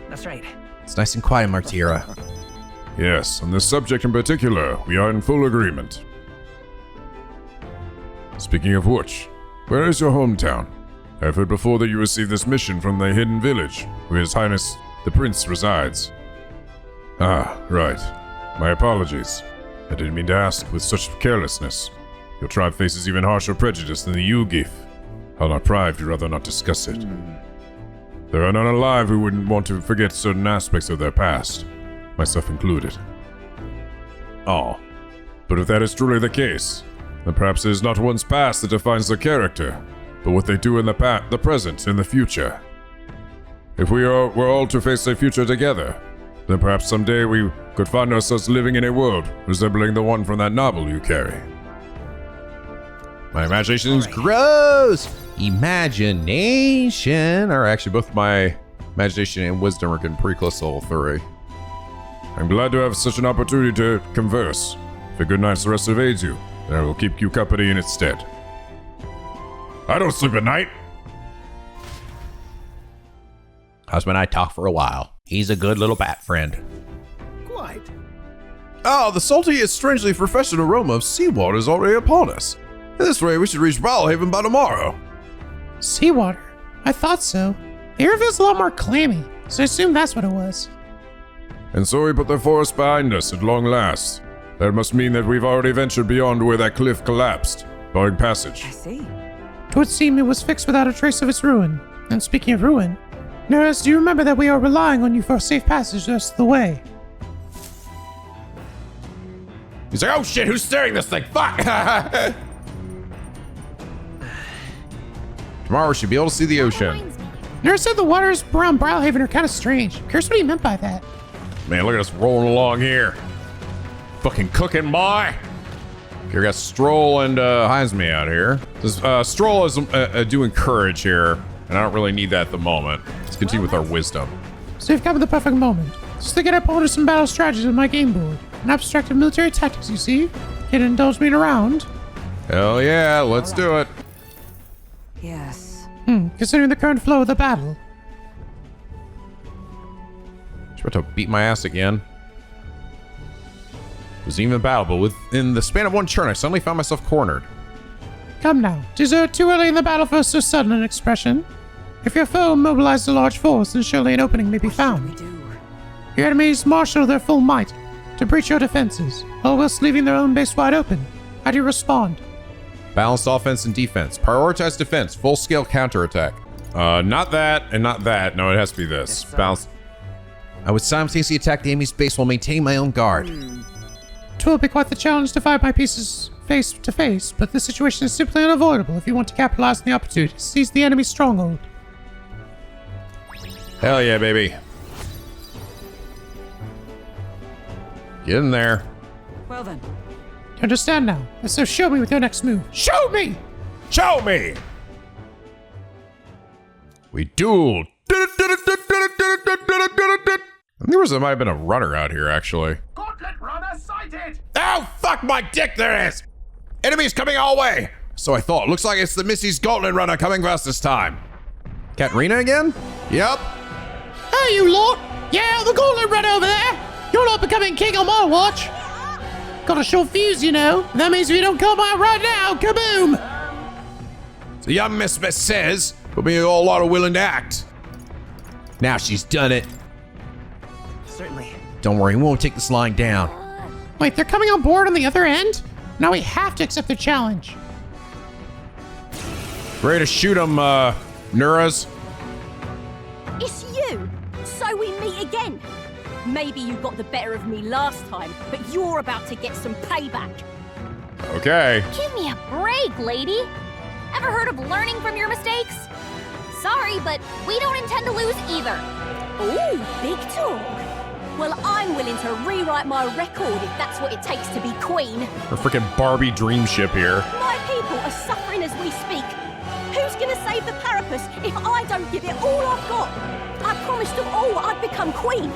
That's right. It's nice and quiet, Martira. Yes, on this subject in particular, we are in full agreement. Speaking of which, where is your hometown? I've heard before that you received this mission from the hidden village, where His Highness the Prince resides. Ah, right. My apologies. I didn't mean to ask with such carelessness. Your tribe faces even harsher prejudice than the Yugif. I'll not pry if you'd rather not discuss it. There are none alive who wouldn't want to forget certain aspects of their past, myself included. Oh. But if that is truly the case, then perhaps it is not one's past that defines their character, but what they do in the present and the future. If were all to face a future together, then perhaps someday we could find ourselves living in a world resembling the one from that novel you carry. My imagination's gross! Imagination! Or actually, both my imagination and wisdom are getting pretty close to level 3. I'm glad to have such an opportunity to converse. If a good night's rest evades you, then I will keep you company in its stead. I don't sleep at night. Husband and I talk for a while. He's a good little bat friend. Quite. Oh, the salty yet strangely refreshing aroma of seawater is already upon us. In this way, we should reach Brawlhaven by tomorrow. Seawater? I thought so. The air feels a lot more clammy, so I assume that's what it was. And so we put the forest behind us at long last. That must mean that we've already ventured beyond where that cliff collapsed, barring passage. I see. It would seem it was fixed without a trace of its ruin. And speaking of ruin, Nurse, do you remember that we are relying on you for a safe passage the rest of the way? He's like, oh shit, who's steering this thing? Fuck! Tomorrow we should be able to see the ocean. Nurse said the waters around Brawlhaven are kind of strange. Curious what he meant by that. Man, look at us rolling along here. Fucking cooking, boy. Okay, we got Stroll and Heisme out here. Stroll is doing courage here, and I don't really need that at the moment. Let's continue with our wisdom. So you've come at the perfect moment. Just to get up onto some battle strategies on my game board. An abstract of military tactics, you see? Can indulge me around. Hell yeah, let's do it. Yes. Considering the current flow of the battle. She's about to beat my ass again. It was even a battle, but within the span of one turn, I suddenly found myself cornered. Come now, 'tis too early in the battle for so sudden an expression. If your foe mobilized a large force, then surely an opening may be found. Your enemies marshal their full might to breach your defenses, all whilst leaving their own base wide open. How do you respond? Balanced offense and defense. Prioritize defense. Full-scale counterattack. Not that and not that. No, it has to be this. Balanced. I would simultaneously attack the enemy's base while maintaining my own guard. It will be quite the challenge to fight my pieces face to face, but this situation is simply unavoidable if you want to capitalize on the opportunity to seize the enemy's stronghold. Hell yeah, baby. Get in there. Well then. You understand now? So show me with your next move. Show me! Show me! We dueled. There might have been a runner out here, actually. Gauntlet runner sighted! Oh, fuck my dick, there is! Enemies coming our way! So I thought. Looks like it's the Missy's Gauntlet runner coming for us this time. Katarina again? Yep. Hey, you lot! Yeah, the Gauntlet runner over there! You're not becoming king on my watch! Got a short fuse, you know. That means if you don't come out right now, kaboom! The young Miss says, but we all a lot of willing to act. Now she's done it. Certainly. Don't worry, we won't take this lying down. Wait, they're coming on board on the other end? Now we have to accept their challenge. Ready to shoot them, Nuras? It's you! So we meet again! Maybe you got the better of me last time, but you're about to get some payback. Okay. Give me a break, lady. Ever heard of learning from your mistakes? Sorry, but we don't intend to lose either. Ooh, big talk. Well, I'm willing to rewrite my record if that's what it takes to be queen. Our freaking Barbie dream ship here. My people are suffering as we speak. Who's gonna save the Parapus if I don't give it all I've got? I promised them all I'd become queen.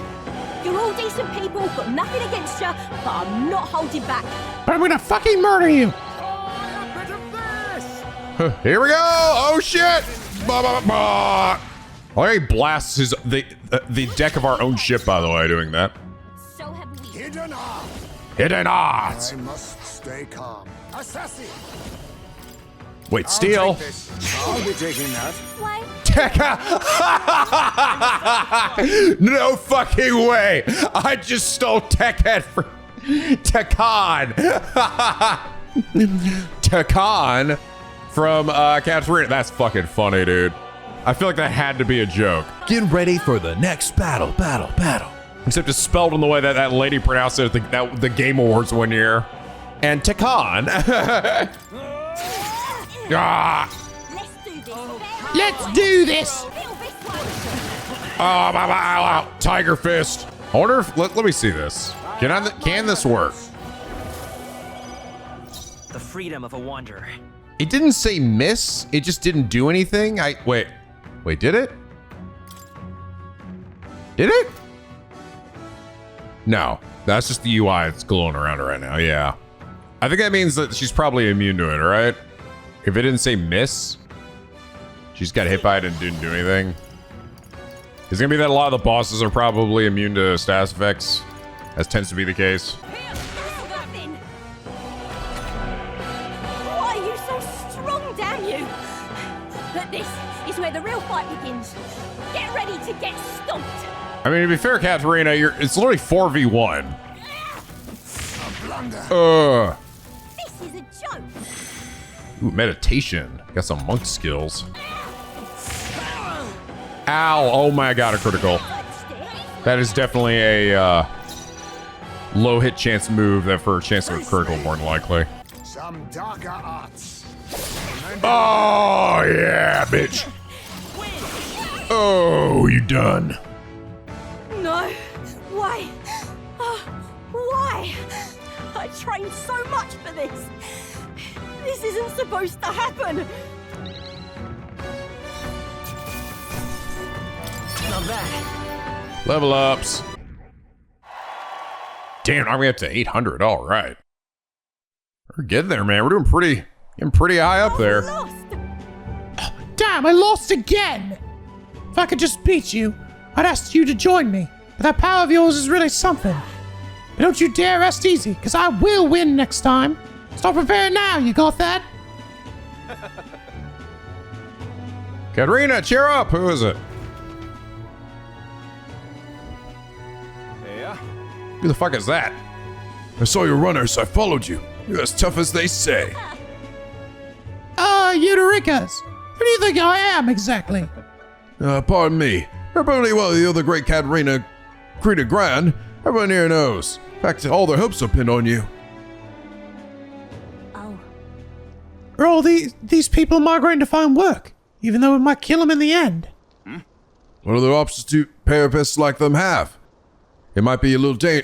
You're all decent people, got nothing against you, but I'm not holding back. But I'm gonna fucking murder you. Here we go! Oh shit! Bah, bah, bah. Larry blasts the deck of our own ship, by the way, doing that. So have we. Hidden art. Hidden art! I must stay calm. Assassin. Wait, steal. I'll be taking that. Why? No fucking way! I just stole Tech Head for Takan. Takan from Katarina. That's fucking funny, dude. I feel like that had to be a joke. Get ready for the next battle. Except it's spelled in the way that that lady pronounced it at the Game Awards one year. And Takan. Ah. Let's do this. Oh, Tiger Fist. I wonder if, let me see this. Can this work? The freedom of a wanderer. It didn't say miss. It just didn't do anything. Wait, did it? Did it? No, that's just the UI that's glowing around her right now. Yeah. I think that means that she's probably immune to it, right? If it didn't say miss, she just got hit by it and didn't do anything. It's gonna be that a lot of the bosses are probably immune to status effects, as tends to be the case. Why are you so strong, damn you? But this is where the real fight begins. Get ready to get stomped. I mean, to be fair, Katarina, it's literally 4v1. This is a joke. Ooh, meditation. Got some monk skills. Ow. Oh my god, a critical. That is definitely a low hit chance move that for a chance of a critical, more than likely. Some darker arts. Oh, yeah, bitch. Oh, you done. No. Why? Why? I trained so much for this. This isn't supposed to happen. Not bad. Level ups. Damn, now we up to 800. All right. We're getting there, man. We're getting pretty high up there. Damn, I lost again. If I could just beat you, I'd ask you to join me. But that power of yours is really something. But don't you dare rest easy, because I will win next time. Start preparing now, you got that? Katarina, cheer up. Who is it? Yeah. Who the fuck is that? I saw your runners, I followed you. You're as tough as they say. Eudorikas. Who do you think I am, exactly? Pardon me. Probably well, you're the great Katarina Creta Grand. Everyone here knows. In fact, all their hopes are pinned on you. Are all these people migrating to find work, even though it might kill them in the end? What other options do parapists like them have? It might be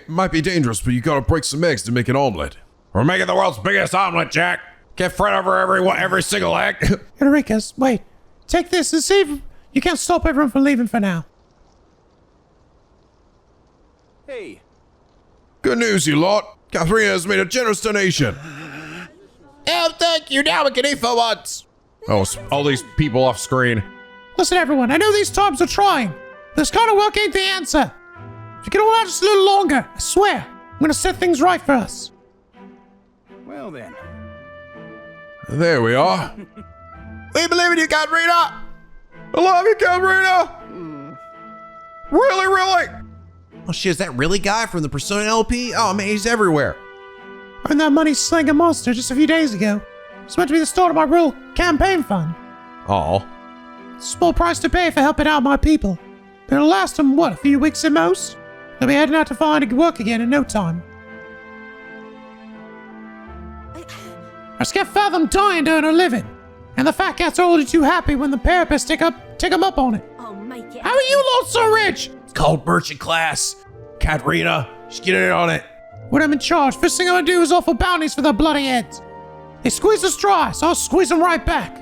might be dangerous, but you gotta break some eggs to make an omelet. We're making the world's biggest omelet, Jack. Can't fret over every single egg. Eudorikas, wait. Take this and see if you can't stop everyone from leaving for now. Hey. Good news, you lot. Katarina has made a generous donation. Oh, thank you. Now we can eat for once. Oh, all these people off screen. Listen, everyone, I know these times are trying. This kind of work ain't the answer. If you can hold out just a little longer, I swear, I'm gonna set things right for us. Well then. There we are. We believe in you, Katarina. I love you, Katarina. Really? Oh shit, is that really guy from the Persona LP? Oh man, he's everywhere. I earned that money slaying a monster just a few days ago. It's meant to be the start of my real campaign fund. Oh. It's a small price to pay for helping out my people. But it'll last them, what, a few weeks at most? They'll be heading out to find work again in no time. I just can't fathom dying to earn a living. And the fat cats are only too happy when the therapists take 'em up on it. I'll make it. How are you lot so rich? It's called merchant class. Katrina, just get in on it. When I'm in charge, first thing I'm gonna do is offer bounties for their bloody heads. They squeeze us dry, so I'll squeeze them right back.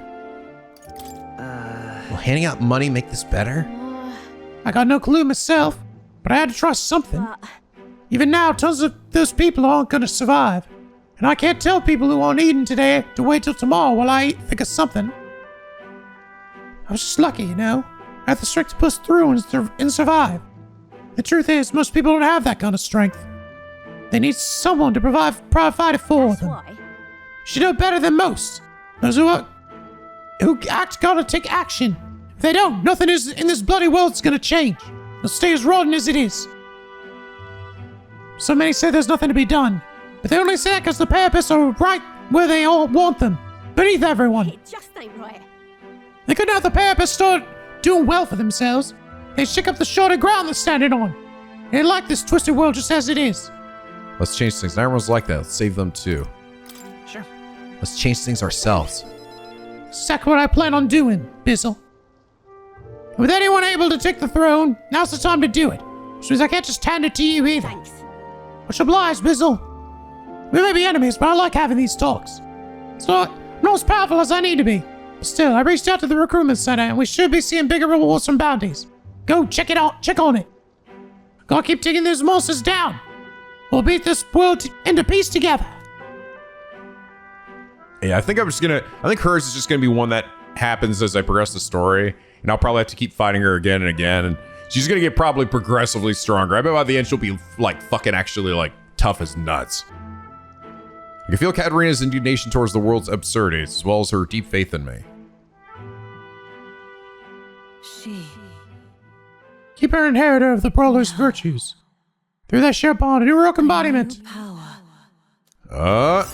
Will handing out money make this better? I got no clue myself, but I had to try something. Even now, tons of those people aren't gonna survive. And I can't tell people who aren't eating today to wait till tomorrow while I think of something. I was just lucky, you know? I had the strength to push through and survive. The truth is, most people don't have that kind of strength. They need someone to provide it for them. You should know better than most. Those who act gotta take action. If they don't, nothing is in this bloody world is gonna change. It'll stay as rotten as it is. So many say there's nothing to be done, but they only say that because the therapists are right where they all want them, beneath everyone. It just ain't right. They couldn't have the therapists start doing well for themselves. They shake up the shorter ground they're standing on. They like this twisted world just as it is. Let's change things. Not everyone's like that. Let's save them too. Sure. Let's change things ourselves. Exactly what I plan on doing, Bizzle. With anyone able to take the throne, now's the time to do it. Which means I can't just hand it to you either. Thanks. Much obliged, Bizzle. We may be enemies, but I like having these talks. So, I'm not as powerful as I need to be. But still, I reached out to the recruitment center, and we should be seeing bigger rewards from bounties. Go check it out. Check on it. Gotta keep taking these monsters down. We'll beat this world into peace together. Yeah, I think hers is just gonna be one that happens as I progress the story, and I'll probably have to keep fighting her again and again, and she's gonna get probably progressively stronger. I bet by the end she'll be like fucking actually like tough as nuts. I can feel Katarina's indignation towards the world's absurdities, as well as her deep faith in me. Keep her inheritor of the brawler's virtues. Through that shared bond, a heroic embodiment. I'm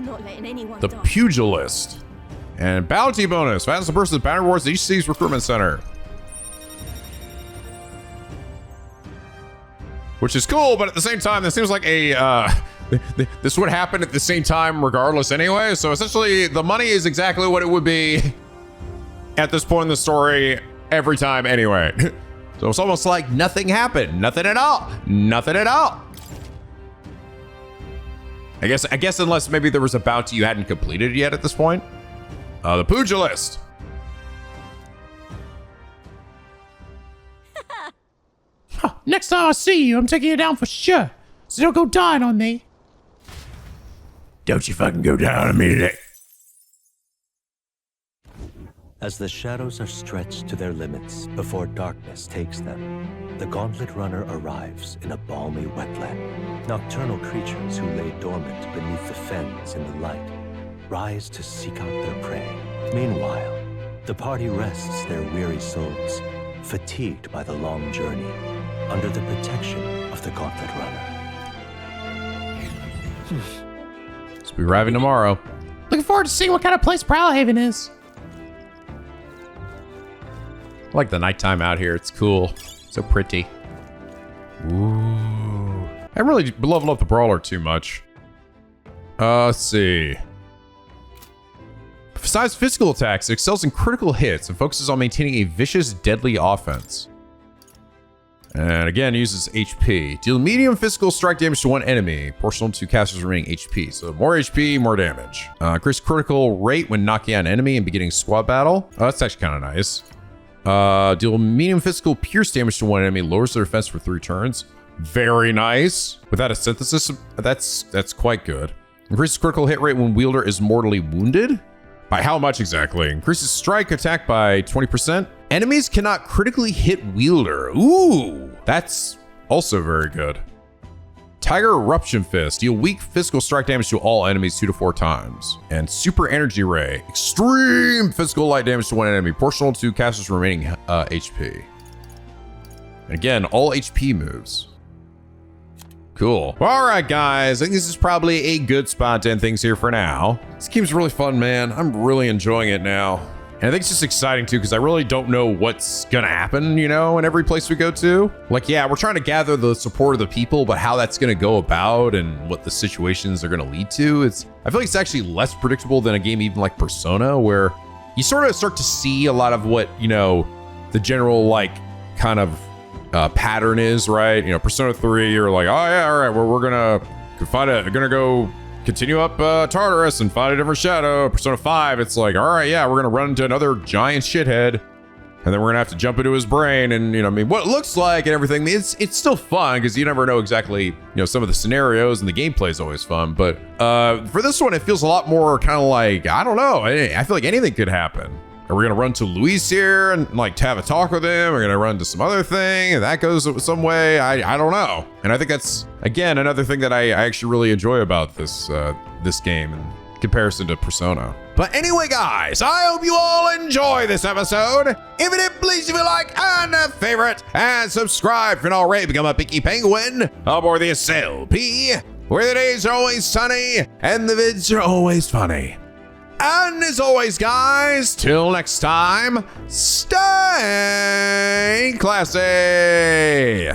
not letting anyone The die. Pugilist. And bounty bonus. Fastest person bounty rewards at each city's recruitment center. Which is cool, but at the same time, this seems like this would happen at the same time regardless anyway. So essentially, the money is exactly what it would be at this point in the story every time anyway. So it's almost like nothing happened. Nothing at all. Nothing at all. I guess unless maybe there was a bounty you hadn't completed yet at this point. The Pugilist. Next time I see you, I'm taking you down for sure. So don't go dying on me. Don't you fucking go down on me today. As the shadows are stretched to their limits before darkness takes them, the Gauntlet Runner arrives in a balmy wetland. Nocturnal creatures who lay dormant beneath the fens in the light rise to seek out their prey. Meanwhile, the party rests their weary souls, fatigued by the long journey, under the protection of the Gauntlet Runner. So we're arriving tomorrow. Looking forward to seeing what kind of place Prowlhaven is. I like the nighttime out here. It's cool. So pretty. Ooh. I haven't really leveled up the brawler too much. Let's see. Besides physical attacks, it excels in critical hits and focuses on maintaining a vicious, deadly offense. And again, uses HP. Deal medium physical strike damage to one enemy, proportional to caster's remaining HP. So more HP, more damage. Increase critical rate when knocking out an enemy and beginning squad battle. Oh, that's actually kind of nice. Deal medium physical pierce damage to one enemy, lowers their defense for 3 turns. Very nice. Without a synthesis, that's quite good. Increases critical hit rate when wielder is mortally wounded. By how much exactly? Increases strike attack by 20%. Enemies cannot critically hit wielder. Ooh, that's also very good. Tiger Eruption Fist. Deal weak physical strike damage to all enemies 2 to 4 times. And Super Energy Ray. Extreme physical light damage to one enemy, proportional to caster's remaining HP. And again, all HP moves. Cool. Well, all right, guys. I think this is probably a good spot to end things here for now. This game's really fun, man. I'm really enjoying it now. And I think it's just exciting too, because I really don't know what's gonna happen, you know, in every place we go to. Like, yeah, we're trying to gather the support of the people, but how that's gonna go about and what the situations are gonna lead to, I feel like it's actually less predictable than a game even like Persona, where you sort of start to see a lot of what, you know, the general like kind of pattern is, right? You know, Persona 3, you're like, oh yeah, all right, we're gonna go continue up Tartarus and find a different shadow. Persona 5, it's like, all right, yeah, we're gonna run into another giant shithead, and then we're gonna have to jump into his brain, and you know, I mean, what it looks like and everything. It's still fun because you never know exactly, you know, some of the scenarios, and the gameplay is always fun. But for this one, it feels a lot more kind of like, I don't know. I feel like anything could happen. Are we gonna run to Luis here and like have a talk with him? We're gonna run to some other thing and that goes some way. I don't know. And I think that's, again, another thing that I actually really enjoy about this game in comparison to Persona. But anyway, guys, I hope you all enjoy this episode. If it did, please leave a like and a favorite and subscribe if you're not already. Become a picky penguin aboard the SLP, where the days are always sunny and the vids are always funny. And as always, guys, till next time, stay classy.